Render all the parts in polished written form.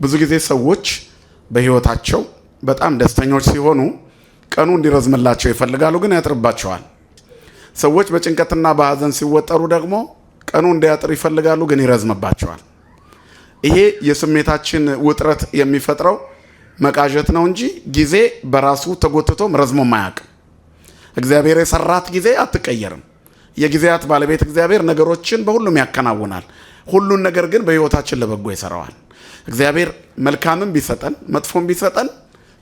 ብዙ ጊዜ ሰዎች በህይወታቸው በጣም ደስተኞች ሲሆኑ ቀኑ እንዲረዝምላቸው ይፈልጋሉ፣ ግን ያጥርባቸዋል። ሰዎች በጭንቀትና በሐዘን ሲወጠሩ ደግሞ ቀኑ እንዲያጥር ይፈልጋሉ፣ ግን ይረዝምባቸዋል። ይሄ የስሜታችን ውጥረት የሚፈጥረው መቃዠት ነው እንጂ ጊዜ በራሱ ተጎትቶ ረዝሞ ማያውቅ። እግዚአብሔር የሰራት ጊዜ አትቀየርም። የጊዜያት ባለቤት እግዚአብሔር ነገሮችን በሁሉም ያከናውናል። ሁሉን ነገር ግን በህይወታችን ለበጎ ይሰራዋል። እግዚአብሔር መልካምም ቢሰጠን መጥፎም ቢሰጠን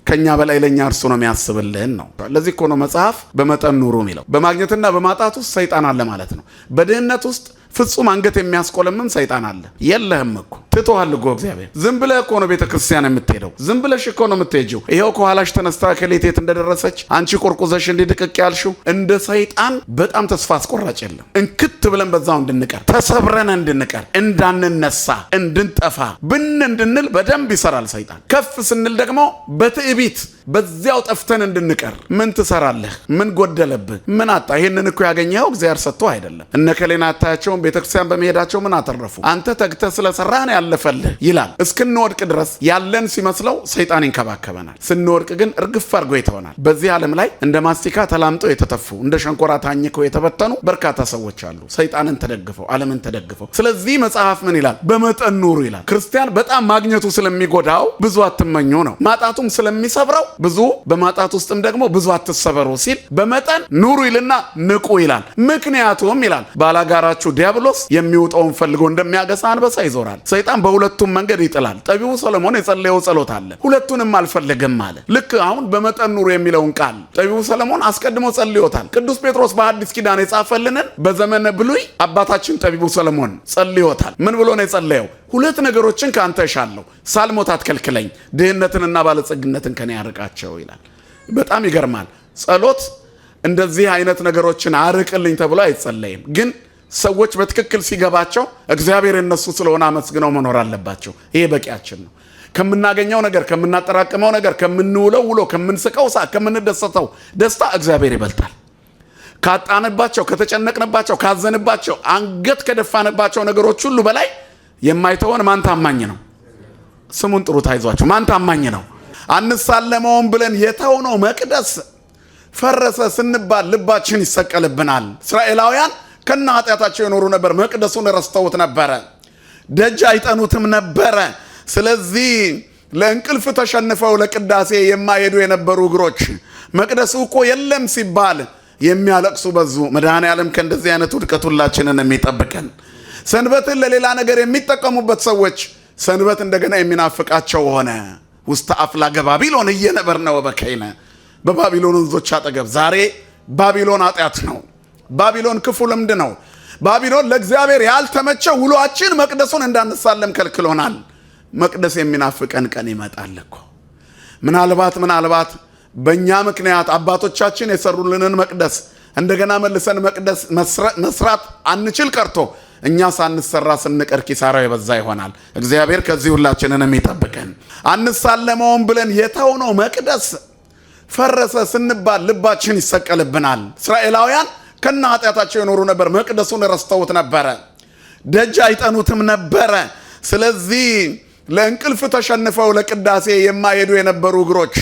ከኛ በላይ ለኛ እርሱ ነው የሚያስብልን ነው። ለዚህ እኮ ነው መጽሐፍ በመጠን ኑሩ የሚለው። በማግኘትና በማጣት ውስጥ ሰይጣን አለ ማለት ነው። በድህነት ውስጥ ፍጹም አንገት የሚያስቆለምም ሰይጣን አለ። የለህም እኮ ትቶሃል እኮ እግዚአብሔር። ዝም ብለህ እኮ ነው ቤተ ክርስቲያን የምትሄደው። ዝም ብለሽ እኮ ነው የምትሄጂው። ይሄው ከኋላሽ ተነስታ ከሌቴት እንደደረሰች አንቺ ቆርቁዘሽ እንዲድቅቅ ያልሽው እንደ ሰይጣን በጣም ተስፋ አስቆራጭ የለም። እንክት ብለን በዛው እንድንቀር፣ ተሰብረን እንድንቀር፣ እንዳንነሳ፣ እንድንጠፋ እንድንል በደንብ ይሰራል ሰይጣን። ከፍ ስንል ደግሞ በትዕቢት በዚያው ጠፍተን እንድንቀር። ምን ትሰራለህ? ምን ጎደለብህ? ምን አጣ? ይሄንን እኮ ያገኘኸው እግዚአብሔር ሰጥቶ አይደለም። እነከሌና አታያቸውም ቤተክርስቲያን በመሄዳቸው ምን አተረፉ? አንተ ተግተህ ስለሰራህ ነው ያለፈልህ ይላል። እስክንወድቅ ድረስ ያለን ሲመስለው ሰይጣን ይንከባከበናል። ስንወድቅ ግን እርግፍ አድርጎ ይተወናል። በዚህ ዓለም ላይ እንደ ማስቲካ ተላምጠው የተተፉ እንደ ሸንኮራ ታኝከው የተበተኑ በርካታ ሰዎች አሉ፣ ሰይጣንን ተደግፈው፣ ዓለምን ተደግፈው። ስለዚህ መጽሐፍ ምን ይላል? በመጠን ኑሩ ይላል። ክርስቲያን በጣም ማግኘቱ ስለሚጎዳው ብዙ አትመኙ ነው። ማጣቱም ስለሚሰብረው ብዙ፣ በማጣት ውስጥም ደግሞ ብዙ አትሰበሩ ሲል በመጠን ኑሩ ይልና ንቁ ይላል። ምክንያቱም ይላል ባላጋራችሁ ዲያብሎስ የሚውጠውን ፈልጎ እንደሚያገሳ አንበሳ ይዞራል። ሰይጣን በሁለቱም መንገድ ይጥላል። ጠቢቡ ሰሎሞን የጸለየው ጸሎት አለ፣ ሁለቱንም አልፈልግም አለ። ልክ አሁን በመጠን ኑሩ የሚለውን ቃል ጠቢቡ ሰሎሞን አስቀድሞ ጸልዮታል። ቅዱስ ጴጥሮስ በአዲስ ኪዳን የጻፈልንን በዘመነ ብሉይ አባታችን ጠቢቡ ሰሎሞን ጸልዮታል። ምን ብሎ ነው የጸለየው? ሁለት ነገሮችን ከአንተ እሻለሁ፣ ሳልሞት አትከልክለኝ፣ ድህነትንና ባለጸግነትን ከኔ ያርቃቸው ይላል። በጣም ይገርማል። ጸሎት እንደዚህ አይነት ነገሮችን አርቅልኝ ተብሎ አይጸለይም። ግን ሰዎች በትክክል ሲገባቸው እግዚአብሔር እነሱ ስለሆነ አመስግነው መኖር አለባቸው። ይሄ በቂያችን ነው። ከምናገኘው ነገር፣ ከምናጠራቅመው ነገር፣ ከምንውለው ውሎ፣ ከምንስቀው ሳቅ፣ ከምንደሰተው ደስታ እግዚአብሔር ይበልጣል። ካጣንባቸው፣ ከተጨነቅንባቸው፣ ካዘንባቸው፣ አንገት ከደፋንባቸው ነገሮች ሁሉ በላይ የማይተወን ማን ታማኝ ነው? ስሙን ጥሩት፣ አይዟችሁ። ማን ታማኝ ነው? አንሳለመውም ብለን የተውነው መቅደስ ፈረሰ ስንባል ልባችን ይሰቀልብናል። እስራኤላውያን ከነ ኃጢአታቸው የኖሩ ነበር። መቅደሱን ረስተውት ነበረ። ደጅ አይጠኑትም ነበረ። ስለዚህ ለእንቅልፍ ተሸንፈው ለቅዳሴ የማይሄዱ የነበሩ እግሮች መቅደሱ እኮ የለም ሲባል የሚያለቅሱ በዙ። መድኃኔዓለም ከእንደዚህ አይነት ውድቀት ሁላችንን የሚጠብቀን። ሰንበትን ለሌላ ነገር የሚጠቀሙበት ሰዎች ሰንበት እንደገና የሚናፍቃቸው ሆነ። ውስተ አፍላገ ባቢሎን እየነበርነ ወበከይነ፣ በባቢሎን ወንዞች አጠገብ። ዛሬ ባቢሎን ኃጢአት ነው። ባቢሎን ክፉ ልምድ ነው። ባቢሎን ለእግዚአብሔር ያልተመቸ ውሏችን መቅደሱን እንዳንሳለም ከልክሎናል። መቅደስ የሚናፍቀን ቀን ይመጣል እኮ። ምናልባት በእኛ ምክንያት አባቶቻችን የሰሩልንን መቅደስ እንደገና መልሰን መቅደስ መስራት አንችል ቀርቶ እኛ ሳንሰራ ስንቀር ኪሳራው የበዛ ይሆናል። እግዚአብሔር ከዚህ ሁላችንን የሚጠብቀን። አንሳለመውም ብለን የተውነው መቅደስ ፈረሰ ስንባል ልባችን ይሰቀልብናል። እስራኤላውያን ከነ ኃጢአታቸው የኖሩ ነበር። መቅደሱን ረስተውት ነበረ። ደጅ አይጠኑትም ነበረ። ስለዚህ ለእንቅልፍ ተሸንፈው ለቅዳሴ የማይሄዱ የነበሩ እግሮች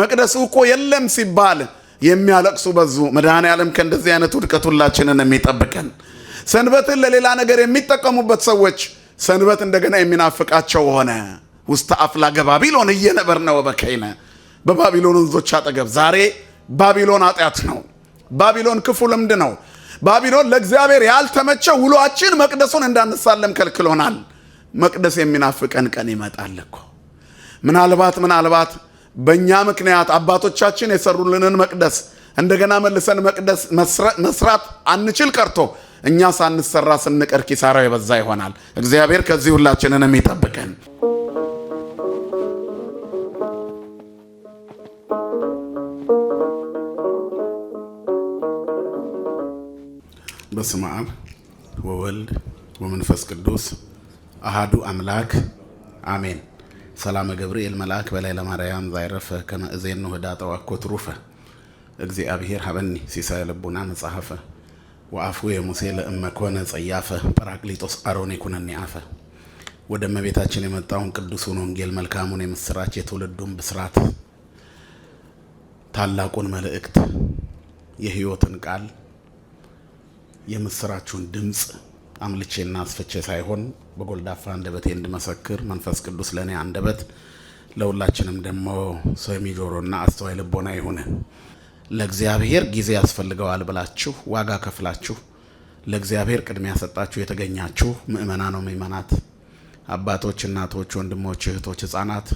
መቅደሱ እኮ የለም ሲባል የሚያለቅሱ በዙ። መድኃኔዓለም ከእንደዚህ አይነት ውድቀት ሁላችንን የሚጠብቀን። ሰንበትን ለሌላ ነገር የሚጠቀሙበት ሰዎች ሰንበት እንደገና የሚናፍቃቸው ሆነ። ውስተ አፍላገ ባቢሎን እየነበርነ ወበከይነ፣ በባቢሎን ወንዞች አጠገብ። ዛሬ ባቢሎን ኃጢአት ነው። ባቢሎን ክፉ ልምድ ነው። ባቢሎን ለእግዚአብሔር ያልተመቸ ውሏችን መቅደሱን እንዳንሳለም ከልክሎናል። መቅደስ የሚናፍቀን ቀን ይመጣል እኮ። ምናልባት በእኛ ምክንያት አባቶቻችን የሰሩልንን መቅደስ እንደገና መልሰን መቅደስ መስራት አንችል ቀርቶ እኛ ሳንሰራ ስንቀር ኪሳራው የበዛ ይሆናል። እግዚአብሔር ከዚህ ሁላችንን የሚጠብቀን። በስመ አብ ወወልድ ወመንፈስ ቅዱስ አሃዱ አምላክ አሜን። ሰላም ገብርኤል መልአክ በላይ ለማርያም ዛይረፈ ከመ እዜኑ ህዳጠ ዋኮ ትሩፈ እግዚአብሔር ሀበኒ ሲሳይ ልቡና መጽሐፈ ወአፉ የሙሴ ለእመ ኮነ ጸያፈ ጰራቅሊጦስ አሮን ይኩነኒ አፈ። ወደ እመቤታችን የመጣውን ቅዱሱን ወንጌል መልካሙን የምስራች የትውልዱን ብስራት ታላቁን መልእክት የሕይወትን ቃል የምስራቹን ድምጽ አምልቼና አስፈቼ ሳይሆን በጎልዳፋ አንደበቴ እንድመሰክር መንፈስ ቅዱስ ለኔ አንደበት ለሁላችንም ደግሞ ሰሚ ጆሮና አስተዋይ ልቦና ይሁን። ለእግዚአብሔር ጊዜ ያስፈልገዋል ብላችሁ ዋጋ ከፍላችሁ ለእግዚአብሔር ቅድሚያ ሰጣችሁ የተገኛችሁ ምእመናን ነው ምእመናት አባቶች፣ እናቶች፣ ወንድሞች፣ እህቶች፣ ህፃናት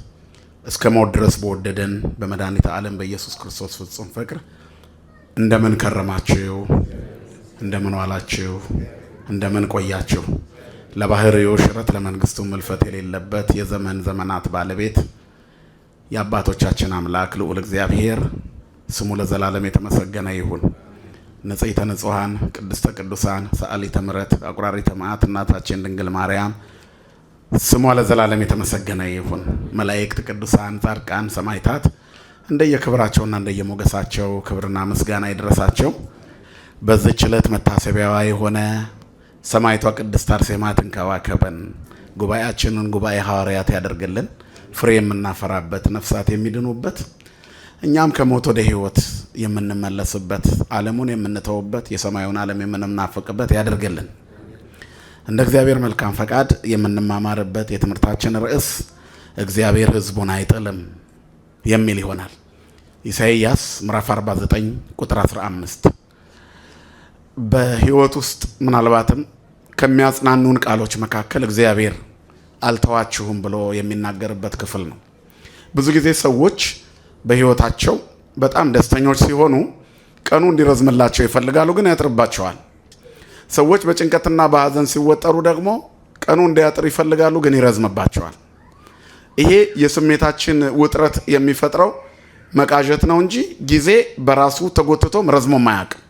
እስከ ሞት ድረስ በወደደን በመድኃኒተ ዓለም በኢየሱስ ክርስቶስ ፍጹም ፍቅር እንደምን ከረማችሁ? እንደምን ዋላችሁ? እንደምን ቆያችሁ? ለባህሪው ሽረት ለመንግስቱ መልፈት የሌለበት የዘመን ዘመናት ባለቤት የአባቶቻችን አምላክ ልዑል እግዚአብሔር ስሙ ለዘላለም የተመሰገነ ይሁን። ንጽሕተ ንጹሐን ቅድስተ ቅዱሳን ሰአሊተ ምሕረት አቁራሪተ መዓት እናታችን ድንግል ማርያም ስሟ ለዘላለም የተመሰገነ ይሁን። መላእክት፣ ቅዱሳን፣ ጻድቃን፣ ሰማዕታት እንደየክብራቸውና እንደየሞገሳቸው ክብርና ምስጋና ይድረሳቸው። በዚህች ዕለት መታሰቢያዋ የሆነ ሰማዕቷ ቅድስት አርሴማ ትንከባከበን፣ ጉባኤያችንን ጉባኤ ሐዋርያት ያደርግልን፣ ፍሬ የምናፈራበት ነፍሳት የሚድኑበት እኛም ከሞት ወደ ሕይወት የምንመለስበት ዓለሙን የምንተውበት የሰማዩን ዓለም የምንናፍቅበት ያደርግልን። እንደ እግዚአብሔር መልካም ፈቃድ የምንማማርበት የትምህርታችን ርዕስ እግዚአብሔር ሕዝቡን አይጥልም የሚል ይሆናል። ኢሳይያስ ምዕራፍ 49 ቁጥር 15 በሕይወት ውስጥ ምናልባትም ከሚያጽናኑን ቃሎች መካከል እግዚአብሔር አልተዋችሁም ብሎ የሚናገርበት ክፍል ነው። ብዙ ጊዜ ሰዎች በሕይወታቸው በጣም ደስተኞች ሲሆኑ ቀኑ እንዲረዝምላቸው ይፈልጋሉ፣ ግን ያጥርባቸዋል። ሰዎች በጭንቀትና በሐዘን ሲወጠሩ ደግሞ ቀኑ እንዲያጥር ይፈልጋሉ፣ ግን ይረዝምባቸዋል። ይሄ የስሜታችን ውጥረት የሚፈጥረው መቃዠት ነው እንጂ ጊዜ በራሱ ተጎትቶም ረዝሞም አያውቅም።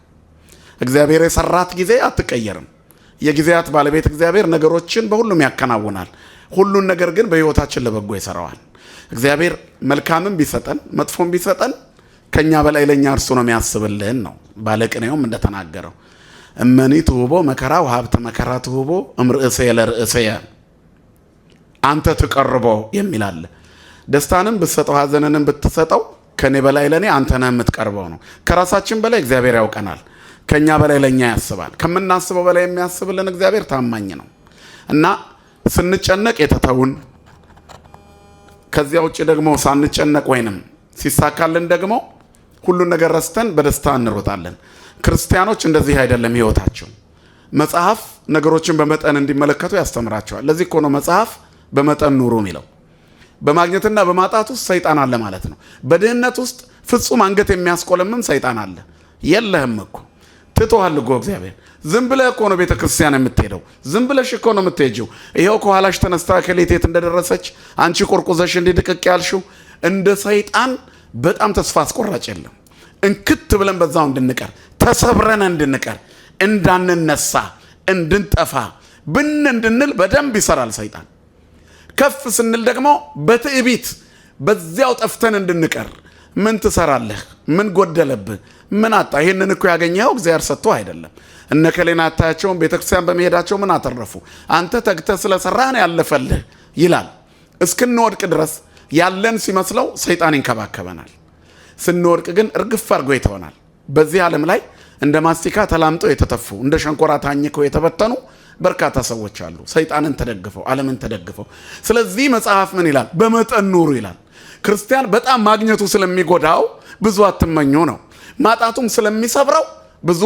እግዚአብሔር የሰራት ጊዜ አትቀየርም። የጊዜያት ባለቤት እግዚአብሔር ነገሮችን በሁሉም ያከናውናል። ሁሉን ነገር ግን በሕይወታችን ለበጎ ይሰራዋል። እግዚአብሔር መልካምም ቢሰጠን መጥፎም ቢሰጠን ከኛ በላይ ለኛ እርሱ ነው የሚያስብልን ነው። ባለቅኔውም እንደተናገረው እመኒ ትሁቦ መከራ ወሀብተ መከራ ትሁቦ እምርእሰየ ለርእሰየ አንተ ትቀርቦ የሚል አለ። ደስታንም ብትሰጠው ሐዘንንም ብትሰጠው ከኔ በላይ ለኔ አንተ ነህ የምትቀርበው ነው። ከራሳችን በላይ እግዚአብሔር ያውቀናል። ከኛ በላይ ለኛ ያስባል። ከምናስበው በላይ የሚያስብልን እግዚአብሔር ታማኝ ነው እና ስንጨነቅ የተተውን ከዚያ ውጭ ደግሞ ሳንጨነቅ ወይንም ሲሳካልን ደግሞ ሁሉን ነገር ረስተን በደስታ እንሮጣለን። ክርስቲያኖች እንደዚህ አይደለም ሕይወታቸው። መጽሐፍ ነገሮችን በመጠን እንዲመለከቱ ያስተምራቸዋል። ለዚህ እኮ ነው መጽሐፍ በመጠን ኑሩ የሚለው። በማግኘትና በማጣት ውስጥ ሰይጣን አለ ማለት ነው። በድህነት ውስጥ ፍጹም አንገት የሚያስቆለምም ሰይጣን አለ። የለህም እኮ ትቶሃል እኮ እግዚአብሔር። ዝም ብለህ እኮ ነው ቤተ ክርስቲያን የምትሄደው። ዝም ብለሽ እኮ ነው የምትሄጂው። ይኸው ከኋላሽ ተነስታ ከሌት የት እንደደረሰች አንቺ ቆርቁዘሽ እንዲድቅቅ ያልሽው እንደ ሰይጣን በጣም ተስፋ አስቆራጭ የለም። እንክት ብለን በዛው እንድንቀር ተሰብረን እንድንቀር እንዳንነሳ እንድንጠፋ ብን እንድንል በደንብ ይሰራል ሰይጣን። ከፍ ስንል ደግሞ በትዕቢት በዚያው ጠፍተን እንድንቀር ምን ትሰራለህ? ምን ጎደለብህ? ምን አጣ? ይሄንን እኮ ያገኘኸው እግዚአብሔር ሰጥቶ አይደለም። እነ ከሌና አታያቸውም ቤተክርስቲያን በመሄዳቸው ምን አተረፉ? አንተ ተግተህ ስለሰራህ ነው ያለፈልህ ይላል። እስክንወድቅ ድረስ ያለን ሲመስለው ሰይጣን ይንከባከበናል። ስንወድቅ ግን እርግፍ አድርጎ ይተወናል። በዚህ ዓለም ላይ እንደ ማስቲካ ተላምጠው የተተፉ እንደ ሸንኮራ ታኝከው የተበተኑ በርካታ ሰዎች አሉ፣ ሰይጣንን ተደግፈው ዓለምን ተደግፈው። ስለዚህ መጽሐፍ ምን ይላል? በመጠን ኑሩ ይላል። ክርስቲያን በጣም ማግኘቱ ስለሚጎዳው ብዙ አትመኙ ነው። ማጣቱም ስለሚሰብረው ብዙ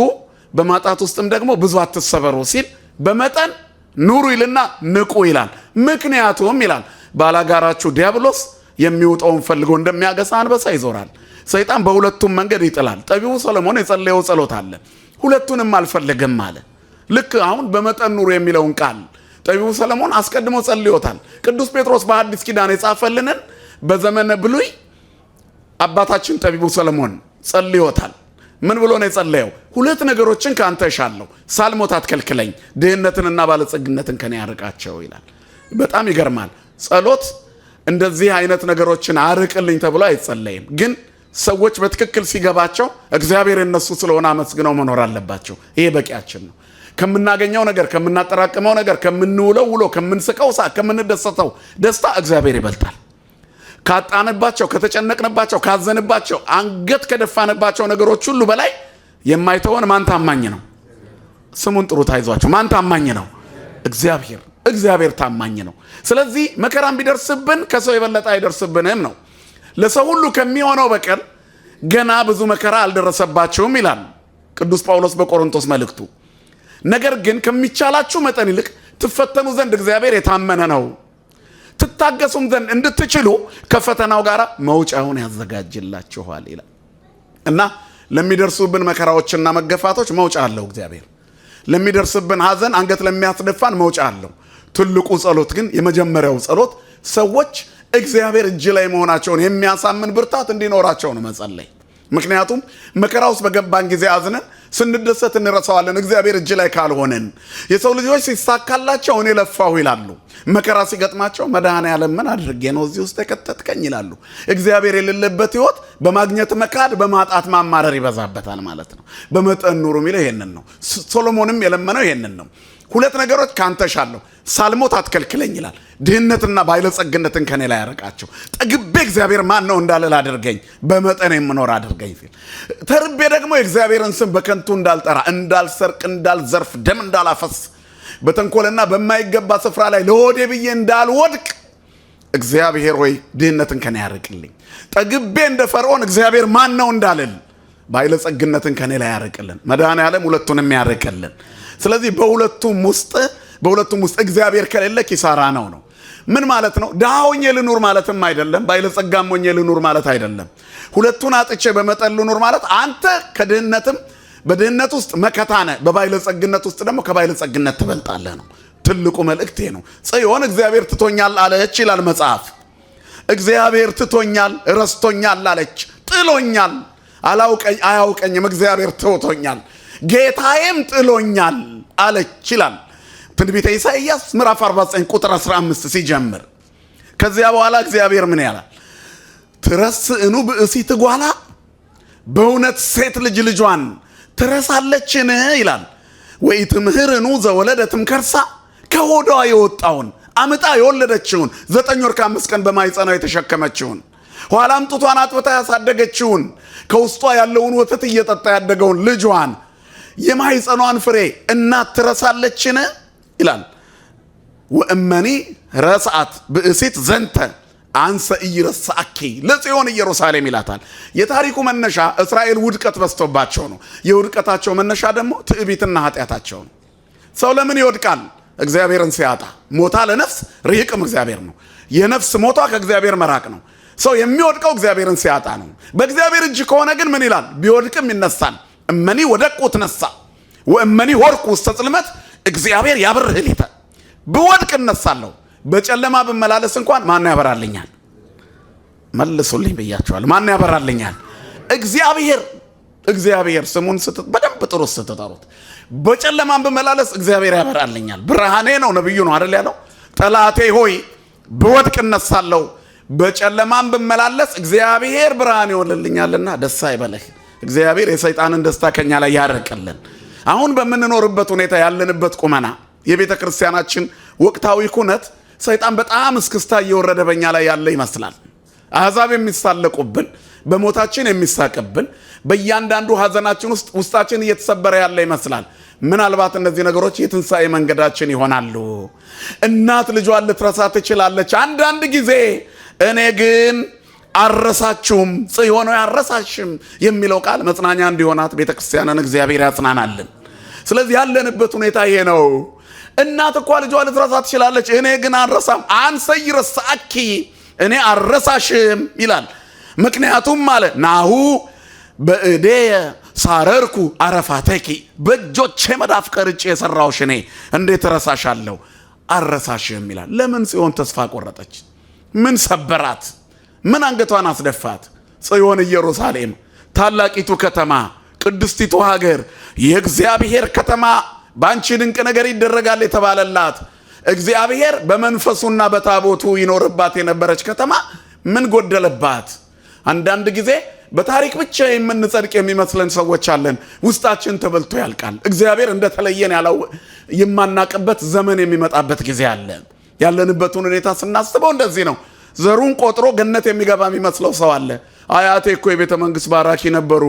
በማጣት ውስጥም ደግሞ ብዙ አትሰበሩ ሲል በመጠን ኑሩ ይልና ንቁ ይላል። ምክንያቱም ይላል ባላጋራችሁ ዲያብሎስ የሚውጠውን ፈልጎ እንደሚያገሳ አንበሳ ይዞራል። ሰይጣን በሁለቱም መንገድ ይጥላል። ጠቢቡ ሰሎሞን የጸለየው ጸሎት አለ፣ ሁለቱንም አልፈልግም አለ። ልክ አሁን በመጠን ኑሩ የሚለውን ቃል ጠቢቡ ሰሎሞን አስቀድሞ ጸልዮታል። ቅዱስ ጴጥሮስ በአዲስ ኪዳን የጻፈልንን በዘመነ ብሉይ አባታችን ጠቢቡ ሰሎሞን ጸልዮታል። ምን ብሎ ነው የጸለየው? ሁለት ነገሮችን ከአንተ እሻለሁ፣ ሳልሞት አትከልክለኝ፣ ድህነትንና ባለጸግነትን ከኔ ያርቃቸው ይላል። በጣም ይገርማል። ጸሎት እንደዚህ አይነት ነገሮችን አርቅልኝ ተብሎ አይጸለይም። ግን ሰዎች በትክክል ሲገባቸው እግዚአብሔር እነሱ ስለሆነ አመስግነው መኖር አለባቸው። ይሄ በቂያችን ነው። ከምናገኘው ነገር ከምናጠራቅመው ነገር ከምንውለው ውሎ ከምንስቀው ሰዓት ከምንደሰተው ደስታ እግዚአብሔር ይበልጣል። ካጣንባቸው ከተጨነቅንባቸው ካዘንባቸው አንገት ከደፋንባቸው ነገሮች ሁሉ በላይ የማይተወን ማን ታማኝ ነው? ስሙን ጥሩት፣ አይዟችሁ። ማን ታማኝ ነው? እግዚአብሔር። እግዚአብሔር ታማኝ ነው። ስለዚህ መከራም ቢደርስብን ከሰው የበለጠ አይደርስብንም ነው። ለሰው ሁሉ ከሚሆነው በቀር ገና ብዙ መከራ አልደረሰባቸውም ይላል ቅዱስ ጳውሎስ በቆሮንቶስ መልእክቱ። ነገር ግን ከሚቻላችሁ መጠን ይልቅ ትፈተኑ ዘንድ እግዚአብሔር የታመነ ነው፣ ትታገሱም ዘንድ እንድትችሉ ከፈተናው ጋር መውጫውን ያዘጋጅላችኋል ይላል እና ለሚደርሱብን መከራዎችና መገፋቶች መውጫ አለው እግዚአብሔር። ለሚደርስብን ሐዘን አንገት ለሚያስደፋን መውጫ አለው። ትልቁ ጸሎት ግን የመጀመሪያው ጸሎት ሰዎች እግዚአብሔር እጅ ላይ መሆናቸውን የሚያሳምን ብርታት እንዲኖራቸው ነው መጸለይ። ምክንያቱም መከራ ውስጥ በገባን ጊዜ አዝነን ስንደሰት እንረሳዋለን እግዚአብሔር እጅ ላይ ካልሆነን። የሰው ልጆች ሲሳካላቸው እኔ ለፋሁ ይላሉ። መከራ ሲገጥማቸው መድኃኔዓለም ምን አድርጌ ነው እዚህ ውስጥ የከተትከኝ ይላሉ። እግዚአብሔር የሌለበት ሕይወት በማግኘት መካድ በማጣት ማማረር ይበዛበታል ማለት ነው። በመጠን ኑሩ የሚለው ይሄንን ነው። ሶሎሞንም የለመነው ይሄንን ነው። ሁለት ነገሮች ካንተ ሻለሁ፣ ሳልሞት አትከልክለኝ ይላል። ድህነትና ባለጸግነትን ከኔ ላይ ያርቃቸው። ጠግቤ እግዚአብሔር ማን ነው እንዳልል አድርገኝ፣ በመጠን የምኖር አድርገኝ ሲል፣ ተርቤ ደግሞ የእግዚአብሔርን ስም በከንቱ እንዳልጠራ፣ እንዳልሰርቅ፣ እንዳልዘርፍ፣ ደም እንዳላፈስ፣ በተንኮልና በማይገባ ስፍራ ላይ ለሆዴ ብዬ እንዳልወድቅ እግዚአብሔር ሆይ ድህነትን ከኔ ያርቅልኝ። ጠግቤ እንደ ፈርዖን እግዚአብሔር ማን ነው እንዳልል ባለጸግነትን ከኔ ላይ ያርቅልን። መድኃኔዓለም ሁለቱንም ያርቅልን። ስለዚህ በሁለቱም ውስጥ እግዚአብሔር ከሌለ ኪሳራ ነው። ምን ማለት ነው? ድሃ ሆኜ ልኑር ማለትም አይደለም፣ ባለጸጋም ሆኜ ልኑር ማለት አይደለም። ሁለቱን አጥቼ በመጠን ልኑር ማለት አንተ ከድህነትም በድህነት ውስጥ መከታ ነህ፣ በባለጸግነት ውስጥ ደግሞ ከባለጸግነት ትበልጣለህ ነው። ትልቁ መልእክቴ ነው። ጽዮን እግዚአብሔር ትቶኛል አለች ይላል መጽሐፍ። እግዚአብሔር ትቶኛል፣ ረስቶኛል አለች። ጥሎኛል፣ አያውቀኝም፣ እግዚአብሔር ተውቶኛል፣ ጌታዬም ጥሎኛል አለች ይላል ትንቢተ ኢሳይያስ ምዕራፍ 49 ቁጥር 15 ሲጀምር። ከዚያ በኋላ እግዚአብሔር ምን ያላል? ትረስእኑ ብእሲት ጓላ፣ በእውነት ሴት ልጅ ልጇን ትረሳለችን ይላል። ወኢትምህርኑ ዘወለደትም ከርሳ፣ ከሆዷ የወጣውን አምጣ የወለደችውን 9 ወር ከ5 ቀን በማኅፀኗ የተሸከመችውን ኋላም ጡቷን አጥብታ ያሳደገችውን ከውስጧ ያለውን ወተት እየጠጣ ያደገውን ልጇን የማኅፀኗን ፍሬ እናት ትረሳለችን ይላል። ወእመኒ ረስአት ብእሲት ዘንተ አንሰ ኢይረሳኪ ለጽዮን ኢየሩሳሌም ይላታል። የታሪኩ መነሻ እስራኤል ውድቀት በዝቶባቸው ነው። የውድቀታቸው መነሻ ደግሞ ትዕቢትና ኃጢአታቸው ነው። ሰው ለምን ይወድቃል? እግዚአብሔርን ሲያጣ። ሞታ ለነፍስ ርሂቅም እግዚአብሔር ነው። የነፍስ ሞቷ ከእግዚአብሔር መራቅ ነው። ሰው የሚወድቀው እግዚአብሔርን ሲያጣ ነው። በእግዚአብሔር እጅ ከሆነ ግን ምን ይላል? ቢወድቅም ይነሳል። እመኒ ወደቁ ትነሳ ወእመኒ ወርቁ ውስተ ጽልመት እግዚአብሔር ያብርህ ሊተ። ብወድቅ እነሳለሁ፣ በጨለማ ብመላለስ እንኳን ማን ያበራልኛል? መልሱልኝ ብያቸዋል። ማን ያበራልኛል? እግዚአብሔር ስሙን በደንብ ጥሩ ስትጠሩት፣ በጨለማም ብመላለስ እግዚአብሔር ያበራልኛል። ብርሃኔ ነው፣ ነብዩ ነው አይደል ያለው? ጠላቴ ሆይ ብወድቅ እነሳለሁ፣ በጨለማም ብመላለስ እግዚአብሔር ብርሃን ይሆንልኛልና ደስ አይበለህ። እግዚአብሔር የሰይጣንን ደስታ ከኛ ላይ ያርቅልን። አሁን በምንኖርበት ሁኔታ ያለንበት ቁመና የቤተ ክርስቲያናችን ወቅታዊ ኩነት ሰይጣን በጣም እስክስታ እየወረደ በእኛ ላይ ያለ ይመስላል። አሕዛብ የሚሳለቁብን፣ በሞታችን የሚሳቅብን፣ በእያንዳንዱ ሐዘናችን ውስጣችን እየተሰበረ ያለ ይመስላል። ምናልባት እነዚህ ነገሮች የትንሣኤ መንገዳችን ይሆናሉ። እናት ልጇን ልትረሳ ትችላለች አንዳንድ ጊዜ። እኔ ግን አረሳችሁም፣ ጽዮን አረሳሽም የሚለው ቃል መጽናኛ እንዲሆናት ቤተክርስቲያንን እግዚአብሔር ያጽናናልን። ስለዚህ ያለንበት ሁኔታ ይሄ ነው። እናት እኮ ልጇ ልትረሳ ትችላለች፣ እኔ ግን አልረሳም። አንሰ ኢይረሳኪ፣ እኔ አልረሳሽም ይላል። ምክንያቱም አለ ናሁ በእዴየ ሳረርኩ አረፋተኪ፣ በእጆቼ መዳፍ ቀርጬ የሰራሁሽ እኔ እንዴት እረሳሻለሁ? አልረሳሽም ይላል። ለምን ጽዮን ተስፋ ቆረጠች? ምን ሰበራት? ምን አንገቷን አስደፋት? ጽዮን ኢየሩሳሌም ታላቂቱ ከተማ፣ ቅድስቲቱ ሀገር፣ የእግዚአብሔር ከተማ፣ ባንቺ ድንቅ ነገር ይደረጋል የተባለላት፣ እግዚአብሔር በመንፈሱና በታቦቱ ይኖርባት የነበረች ከተማ ምን ጎደለባት? አንዳንድ ጊዜ በታሪክ ብቻ የምንጸድቅ የሚመስለን ሰዎች አለን። ውስጣችን ተበልቶ ያልቃል። እግዚአብሔር እንደተለየን የማናቅበት ዘመን የሚመጣበት ጊዜ አለ። ያለንበትን ሁኔታ ስናስበው እንደዚህ ነው። ዘሩን ቆጥሮ ገነት የሚገባ የሚመስለው ሰው አለ። አያቴ እኮ የቤተ መንግስት ባራኪ ነበሩ፣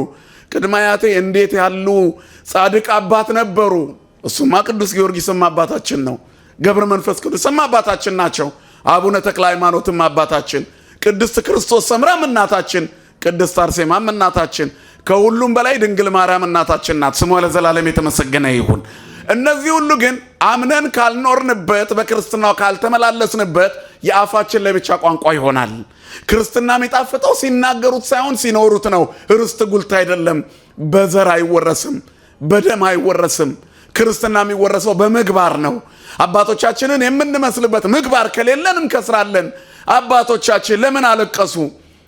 ቅድመ አያቴ እንዴት ያሉ ጻድቅ አባት ነበሩ። እሱማ ቅዱስ ጊዮርጊስም አባታችን ነው፣ ገብረ መንፈስ ቅዱስም አባታችን ናቸው፣ አቡነ ተክለ ሃይማኖትም አባታችን፣ ቅድስት ክርስቶስ ሰምራም እናታችን፣ ቅድስት አርሴማም እናታችን፣ ከሁሉም በላይ ድንግል ማርያም እናታችን ናት። ስሟ ለዘላለም የተመሰገነ ይሁን። እነዚህ ሁሉ ግን አምነን ካልኖርንበት፣ በክርስትናው ካልተመላለስንበት የአፋችን ላይ ብቻ ቋንቋ ይሆናል። ክርስትና የሚጣፍጠው ሲናገሩት ሳይሆን ሲኖሩት ነው። ርስት ጉልት አይደለም። በዘር አይወረስም፣ በደም አይወረስም። ክርስትና የሚወረሰው በምግባር ነው። አባቶቻችንን የምንመስልበት ምግባር ከሌለን እንከስራለን። አባቶቻችን ለምን አለቀሱ?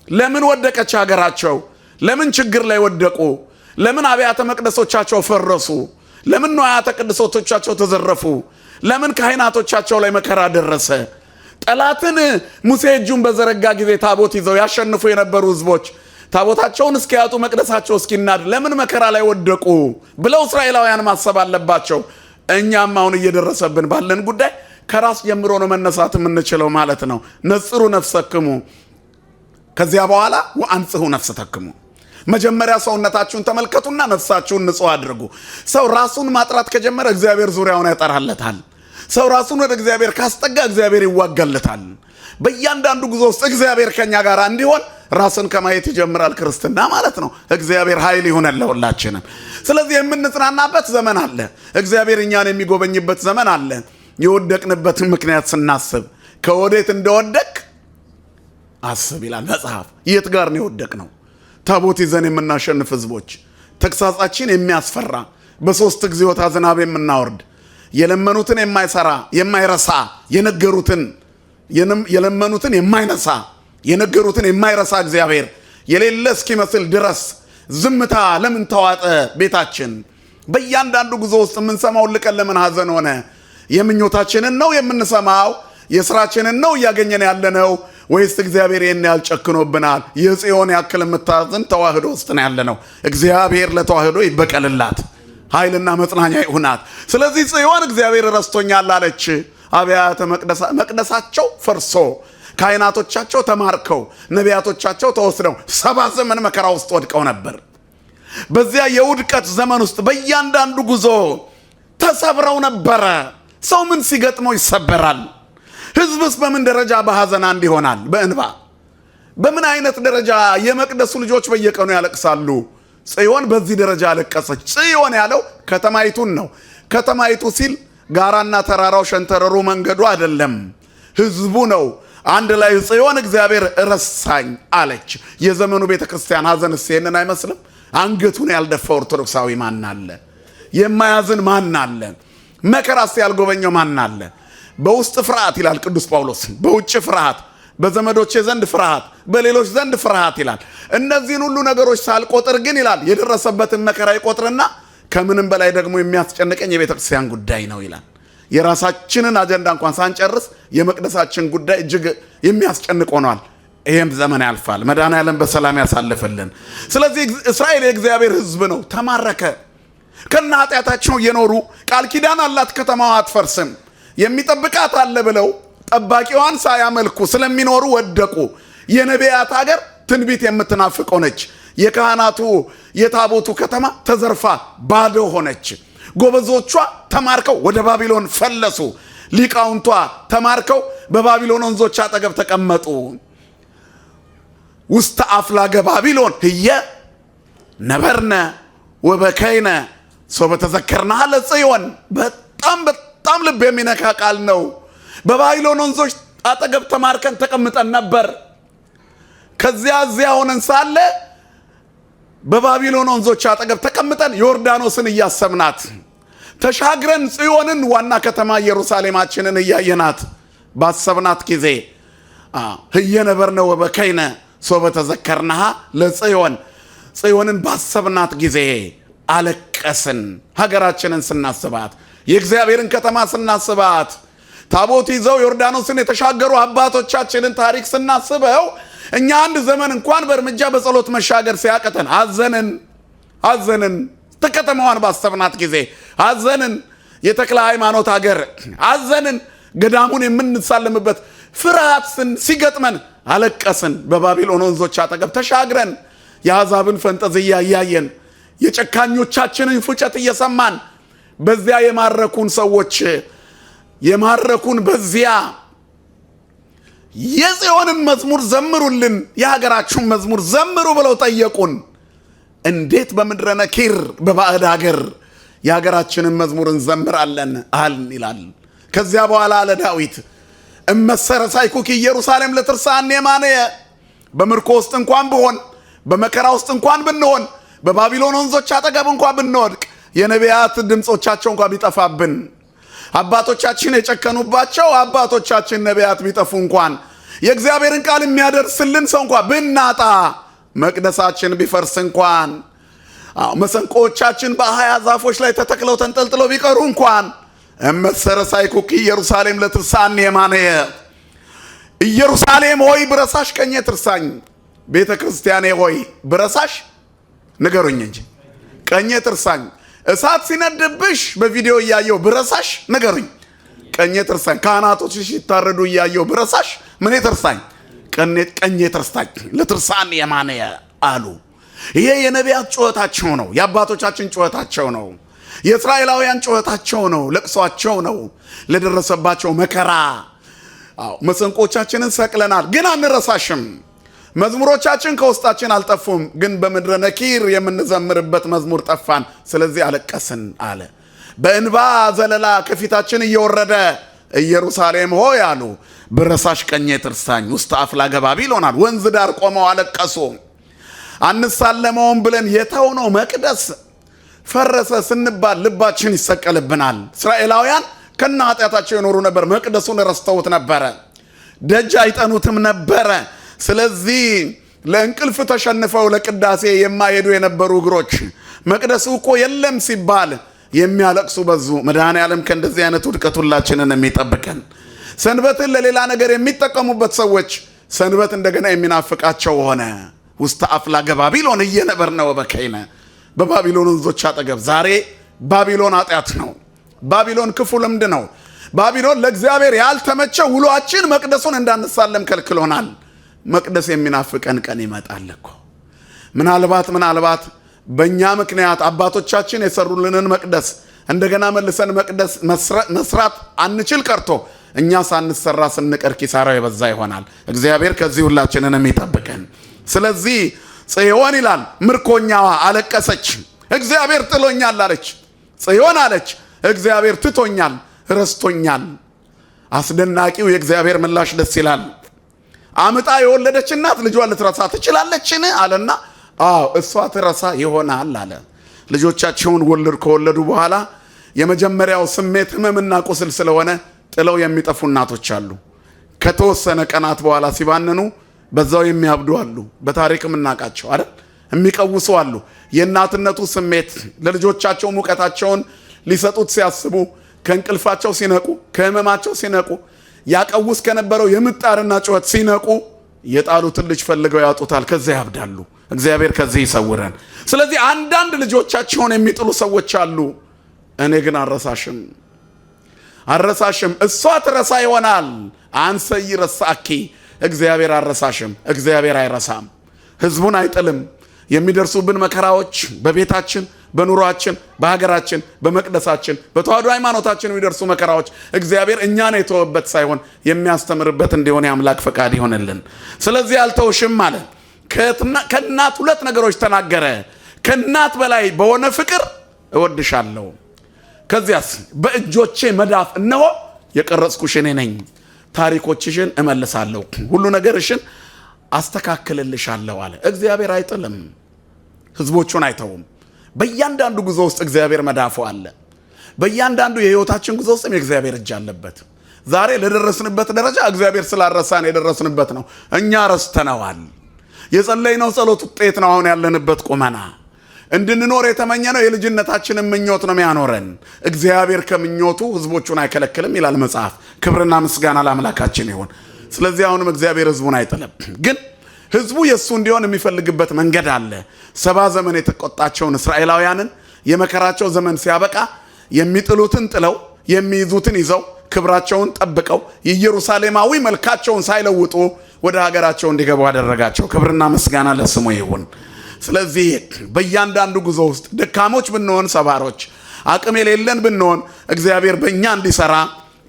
ለምን ወደቀች ሀገራቸው? ለምን ችግር ላይ ወደቁ? ለምን አብያተ መቅደሶቻቸው ፈረሱ? ለምን ንዋያተ ቅድሳቶቻቸው ተዘረፉ? ለምን ካህናቶቻቸው ላይ መከራ ደረሰ? ጠላትን ሙሴ እጁን በዘረጋ ጊዜ ታቦት ይዘው ያሸንፉ የነበሩ ህዝቦች ታቦታቸውን እስኪያጡ መቅደሳቸው እስኪናድ ለምን መከራ ላይ ወደቁ ብለው እስራኤላውያን ማሰብ አለባቸው። እኛም አሁን እየደረሰብን ባለን ጉዳይ ከራስ ጀምሮ ነው መነሳት የምንችለው ማለት ነው። ነጽሩ ነፍሰክሙ፣ ከዚያ በኋላ ወአንጽሁ ነፍስ ተክሙ። መጀመሪያ ሰውነታችሁን ተመልከቱና ነፍሳችሁን ንጹህ አድርጉ። ሰው ራሱን ማጥራት ከጀመረ እግዚአብሔር ዙሪያውን ያጠራለታል። ሰው ራሱን ወደ እግዚአብሔር ካስጠጋ እግዚአብሔር ይዋጋለታል። በእያንዳንዱ ጉዞ ውስጥ እግዚአብሔር ከኛ ጋር እንዲሆን ራስን ከማየት ይጀምራል ክርስትና ማለት ነው። እግዚአብሔር ኃይል ይሁነን ለሁላችንም። ስለዚህ የምንጽናናበት ዘመን አለ። እግዚአብሔር እኛን የሚጎበኝበት ዘመን አለ። የወደቅንበትን ምክንያት ስናስብ ከወዴት እንደወደቅ አስብ ይላል መጽሐፍ። የት ጋር ነው የወደቅነው? ታቦት ይዘን የምናሸንፍ ህዝቦች፣ ተግሳጻችን የሚያስፈራ፣ በሶስት ጊዜዎታ ዝናብ የምናወርድ፣ የለመኑትን የማይሰራ የማይረሳ፣ የለመኑትን የማይነሳ የነገሩትን የማይረሳ እግዚአብሔር የሌለ እስኪመስል ድረስ ዝምታ ለምን ተዋጠ ቤታችን? በእያንዳንዱ ጉዞ ውስጥ የምንሰማው ልቀን ለምን ሐዘን ሆነ? የምኞታችንን ነው የምንሰማው? የስራችንን ነው እያገኘን ያለነው? ወይስ እግዚአብሔር ይህን ያልጨክኖብናል? የጽዮን ያክል የምታዝን ተዋህዶ ውስጥ ነው ያለነው። እግዚአብሔር ለተዋህዶ ይበቀልላት፣ ኃይልና መጽናኛ ይሁናት። ስለዚህ ጽዮን እግዚአብሔር ረስቶኛል አለች። አብያተ መቅደሳቸው ፈርሶ ካህናቶቻቸው ተማርከው ነቢያቶቻቸው ተወስደው 70 ዘመን መከራ ውስጥ ወድቀው ነበር። በዚያ የውድቀት ዘመን ውስጥ በእያንዳንዱ ጉዞ ተሰብረው ነበረ። ሰው ምን ሲገጥመው ይሰበራል? ህዝብስ በምን ደረጃ በሐዘን አንድ ይሆናል? በእንባ በምን አይነት ደረጃ የመቅደሱ ልጆች በየቀኑ ያለቅሳሉ? ጽዮን በዚህ ደረጃ አለቀሰች። ጽዮን ያለው ከተማይቱን ነው። ከተማይቱ ሲል ጋራና ተራራው ሸንተረሩ መንገዱ አይደለም፣ ህዝቡ ነው። አንድ ላይ ጽዮን እግዚአብሔር ረሳኝ አለች። የዘመኑ ቤተክርስቲያን ሐዘንስ ይሄንን አይመስልም? አንገቱን ያልደፋ ኦርቶዶክሳዊ ማን አለ? የማያዝን ማን አለ? መከራስ ያልጎበኘው ማን አለ? በውስጥ ፍርሃት ይላል ቅዱስ ጳውሎስ፣ በውጭ ፍርሃት፣ በዘመዶቼ ዘንድ ፍርሃት፣ በሌሎች ዘንድ ፍርሃት ይላል። እነዚህን ሁሉ ነገሮች ሳልቆጥር ግን ይላል የደረሰበትን መከራ ይቆጥርና ከምንም በላይ ደግሞ የሚያስጨንቀኝ የቤተክርስቲያን ጉዳይ ነው ይላል። የራሳችንን አጀንዳ እንኳን ሳንጨርስ የመቅደሳችን ጉዳይ እጅግ የሚያስጨንቅ ሆኗል። ይሄም ዘመን ያልፋል። መድኃኔዓለም በሰላም ያሳልፍልን። ስለዚህ እስራኤል የእግዚአብሔር ሕዝብ ነው። ተማረከ። ከነ ኃጢአታቸው እየኖሩ ቃል ኪዳን አላት፣ ከተማዋ አትፈርስም፣ የሚጠብቃት አለ ብለው ጠባቂዋን ሳያመልኩ ስለሚኖሩ ወደቁ። የነቢያት ሀገር ትንቢት የምትናፍቅ ሆነች። የካህናቱ የታቦቱ ከተማ ተዘርፋ ባዶ ሆነች። ጎበዞቿ ተማርከው ወደ ባቢሎን ፈለሱ። ሊቃውንቷ ተማርከው በባቢሎን ወንዞች አጠገብ ተቀመጡ። ውስተ አፍላገ ባቢሎን ህየ ነበርነ ወበከይነ ሶበ ተዘከርናሃ ለጽዮን። በጣም ልብ የሚነካ ቃል ነው። በባቢሎን ወንዞች አጠገብ ተማርከን ተቀምጠን ነበር። ከዚያ እዚያ ሆነን ሳለ በባቢሎን ወንዞች አጠገብ ተቀምጠን ዮርዳኖስን እያሰብናት ተሻግረን ጽዮንን ዋና ከተማ ኢየሩሳሌማችንን እያየናት ባሰብናት ጊዜ ህየ ነበርነ ወበከይነ ሶበ ተዘከርናሃ ለጽዮን፣ ጽዮንን ባሰብናት ጊዜ አለቀስን። ሀገራችንን ስናስባት፣ የእግዚአብሔርን ከተማ ስናስባት፣ ታቦት ይዘው ዮርዳኖስን የተሻገሩ አባቶቻችንን ታሪክ ስናስበው እኛ አንድ ዘመን እንኳን በእርምጃ በጸሎት መሻገር ሲያቀተን አዘንን። ከተማዋን ባሰብናት ጊዜ አዘንን። የተክለ ሃይማኖት ሀገር አዘንን። ገዳሙን የምንሳለምበት ፍርሃት ሲገጥመን አለቀስን። በባቢሎን ወንዞች አጠገብ ተሻግረን የአሕዛብን ፈንጠዝያ እያየን የጨካኞቻችንን ፉጨት እየሰማን በዚያ የማረኩን ሰዎች በዚያ የጽዮንን መዝሙር ዘምሩልን፣ የሀገራችሁን መዝሙር ዘምሩ ብለው ጠየቁን። እንዴት በምድረ ነኪር በባዕድ ሀገር የሀገራችንን መዝሙር እንዘምራለን አልን ይላል። ከዚያ በኋላ አለ ዳዊት እመሰረሳይኩኪ ኢየሩሳሌም ለትርሳኔ ማነየ። በምርኮ ውስጥ እንኳን ብሆን፣ በመከራ ውስጥ እንኳን ብንሆን፣ በባቢሎን ወንዞች አጠገብ እንኳን ብንወድቅ፣ የነቢያት ድምፆቻቸው እንኳን ቢጠፋብን፣ አባቶቻችን የጨከኑባቸው አባቶቻችን ነቢያት ቢጠፉ እንኳን፣ የእግዚአብሔርን ቃል የሚያደርስልን ሰው እንኳን ብናጣ፣ መቅደሳችን ቢፈርስ እንኳን፣ መሰንቆቻችን በ20 ዛፎች ላይ ተተክለው ተንጠልጥለው ቢቀሩ እንኳን እመሰረሳይኩኪ ኢየሩሳሌም ለትርሳኔ ማነየ። ኢየሩሳሌም ሆይ ብረሳሽ ቀኜ ትርሳኝ። ቤተ ክርስቲያኔ ሆይ ብረሳሽ ንገሩኝ እንጂ ቀኜ ትርሳኝ። እሳት ሲነድብሽ በቪዲዮ እያየው ብረሳሽ ንገሩኝ፣ ቀኜ ትርሳኝ። ካህናቶችሽ ሲታረዱ እያየው ብረሳሽ ምን ትርሳኝ? ቀኜ ትርሳኝ ለትርሳኔ ማነየ አሉ። ይሄ የነቢያት ጩኸታቸው ነው። የአባቶቻችን ጩኸታቸው ነው። የእስራኤላውያን ጩኸታቸው ነው። ለቅሷቸው ነው ለደረሰባቸው መከራ። መሰንቆቻችንን ሰቅለናል፣ ግን አንረሳሽም። መዝሙሮቻችን ከውስጣችን አልጠፉም፣ ግን በምድረ ነኪር የምንዘምርበት መዝሙር ጠፋን። ስለዚህ አለቀስን አለ። በእንባ ዘለላ ከፊታችን እየወረደ ኢየሩሳሌም ሆይ አሉ ብረሳሽ ቀኜ ትርሳኝ። ውስጥ አፍላገ ባቢሎናል ወንዝ ዳር ቆመው አለቀሱ። አንሳለመውም ብለን የተውነው መቅደስ ፈረሰ ስንባል ልባችን ይሰቀልብናል። እስራኤላውያን ከነ ኃጢአታቸው የኖሩ ነበር። መቅደሱን ረስተውት ነበረ። ደጅ አይጠኑትም ነበረ። ስለዚህ ለእንቅልፍ ተሸንፈው ለቅዳሴ የማይሄዱ የነበሩ እግሮች መቅደሱ እኮ የለም ሲባል የሚያለቅሱ በዙ። መድኃኔዓለም ከእንደዚህ አይነት ውድቀት ሁላችንን የሚጠብቀን። ሰንበትን ለሌላ ነገር የሚጠቀሙበት ሰዎች ሰንበት እንደገና የሚናፍቃቸው ሆነ። ውስተ አፍላገ ባቢሎን እየነበርነው በከይነ በባቢሎን ወንዞች አጠገብ። ዛሬ ባቢሎን ኃጢአት ነው። ባቢሎን ክፉ ልምድ ነው። ባቢሎን ለእግዚአብሔር ያልተመቸ ውሏችን መቅደሱን እንዳንሳለም ከልክሎናል። መቅደስ የሚናፍቀን ቀን ይመጣል እኮ። ምናልባት በእኛ ምክንያት አባቶቻችን የሰሩልንን መቅደስ እንደገና መልሰን መቅደስ መስራት አንችል ቀርቶ እኛ ሳንሰራ ስንቀር ኪሳራው የበዛ ይሆናል። እግዚአብሔር ከዚህ ሁላችንን የሚጠብቀን። ስለዚህ ጽዮን ይላል ምርኮኛዋ አለቀሰች፣ እግዚአብሔር ጥሎኛል አለች። ጽዮን አለች እግዚአብሔር ትቶኛል፣ ረስቶኛል። አስደናቂው የእግዚአብሔር ምላሽ ደስ ይላል። አምጣ የወለደች እናት ልጇን ልትረሳ ትችላለችን አለና፣ አዎ እሷ ትረሳ ይሆናል አለ። ልጆቻቸውን ከወለዱ በኋላ የመጀመሪያው ስሜት ህመምና ቁስል ስለሆነ ጥለው የሚጠፉ እናቶች አሉ። ከተወሰነ ቀናት በኋላ ሲባንኑ በዛው የሚያብዱ አሉ። በታሪክም እናውቃቸው አይደል? የሚቀውሱ አሉ። የእናትነቱ ስሜት ለልጆቻቸው ሙቀታቸውን ሊሰጡት ሲያስቡ፣ ከእንቅልፋቸው ሲነቁ፣ ከህመማቸው ሲነቁ፣ ያቀውስ ከነበረው የምጣርና ጩኸት ሲነቁ የጣሉትን ልጅ ፈልገው ያጡታል። ከዚያ ያብዳሉ። እግዚአብሔር ከዚህ ይሰውረን። ስለዚህ አንዳንድ ልጆቻቸውን የሚጥሉ ሰዎች አሉ። እኔ ግን አረሳሽም እሷ ትረሳ ይሆናል። አንሰ ይረሳኪ እግዚአብሔር አረሳሽም። እግዚአብሔር አይረሳም፣ ህዝቡን አይጥልም። የሚደርሱብን መከራዎች በቤታችን፣ በኑሯችን፣ በሀገራችን፣ በመቅደሳችን፣ በተዋሕዶ ሃይማኖታችን የሚደርሱ መከራዎች እግዚአብሔር እኛን የተወበት ሳይሆን የሚያስተምርበት እንዲሆን የአምላክ ፈቃድ ይሆንልን። ስለዚህ አልተውሽም አለ። ከእናት ሁለት ነገሮች ተናገረ። ከእናት በላይ በሆነ ፍቅር እወድሻለሁ። ከዚያስ በእጆቼ መዳፍ እነሆ የቀረጽኩሽ እኔ ነኝ። ታሪኮችሽን እመልሳለሁ፣ ሁሉ ነገርሽን አስተካክልልሻለሁ አለ። እግዚአብሔር አይጥልም፣ ህዝቦቹን አይተውም። በእያንዳንዱ ጉዞ ውስጥ እግዚአብሔር መዳፉ አለ። በእያንዳንዱ የህይወታችን ጉዞ ውስጥም የእግዚአብሔር እጅ አለበት። ዛሬ ለደረስንበት ደረጃ እግዚአብሔር ስላረሳን የደረስንበት ነው። እኛ ረስተነዋል። የጸለይነው ጸሎት ውጤት ነው አሁን ያለንበት ቁመና። እንድንኖር የተመኘነው የልጅነታችንን ምኞት ነው የሚያኖረን። እግዚአብሔር ከምኞቱ ህዝቦቹን አይከለክልም ይላል መጽሐፍ። ክብርና ምስጋና ለአምላካችን ይሁን። ስለዚህ አሁንም እግዚአብሔር ህዝቡን አይጥልም። ግን ህዝቡ የሱ እንዲሆን የሚፈልግበት መንገድ አለ። 70 ዘመን የተቆጣቸውን እስራኤላውያንን የመከራቸው ዘመን ሲያበቃ የሚጥሉትን ጥለው የሚይዙትን ይዘው ክብራቸውን ጠብቀው የኢየሩሳሌማዊ መልካቸውን ሳይለውጡ ወደ ሀገራቸው እንዲገቡ አደረጋቸው። ክብርና ምስጋና ለስሙ ይሁን። ስለዚህ በእያንዳንዱ ጉዞ ውስጥ ደካሞች ብንሆን፣ ሰባሮች አቅም የሌለን ብንሆን እግዚአብሔር በእኛ እንዲሰራ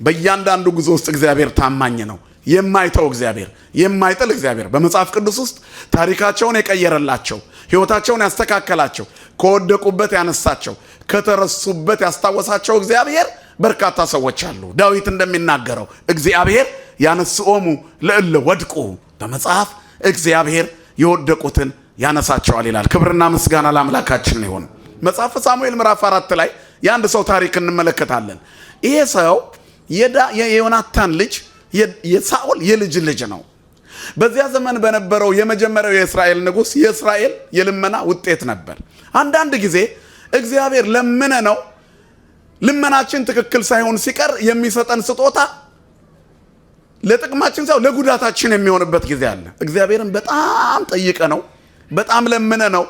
በእያንዳንዱ ጉዞ ውስጥ እግዚአብሔር ታማኝ ነው። የማይተው እግዚአብሔር፣ የማይጥል እግዚአብሔር በመጽሐፍ ቅዱስ ውስጥ ታሪካቸውን የቀየረላቸው፣ ህይወታቸውን ያስተካከላቸው፣ ከወደቁበት ያነሳቸው፣ ከተረሱበት ያስታወሳቸው እግዚአብሔር በርካታ ሰዎች አሉ። ዳዊት እንደሚናገረው እግዚአብሔር ያነስኦሙ ለእለ ወድቁ፣ በመጽሐፍ እግዚአብሔር የወደቁትን ያነሳቸዋል ይላል። ክብርና ምስጋና ለአምላካችን ይሁን። መጽሐፍ ሳሙኤል ምዕራፍ 4 ላይ የአንድ ሰው ታሪክ እንመለከታለን። ይሄ ሰው የዮናታን ልጅ የሳኦል የልጅ ልጅ ነው። በዚያ ዘመን በነበረው የመጀመሪያው የእስራኤል ንጉሥ የእስራኤል የልመና ውጤት ነበር። አንዳንድ ጊዜ እግዚአብሔር ለምነ ነው ልመናችን ትክክል ሳይሆን ሲቀር የሚሰጠን ስጦታ ለጥቅማችን ሳይሆን ለጉዳታችን የሚሆንበት ጊዜ አለ። እግዚአብሔርን በጣም ጠይቀ ነው በጣም ለምነ ነው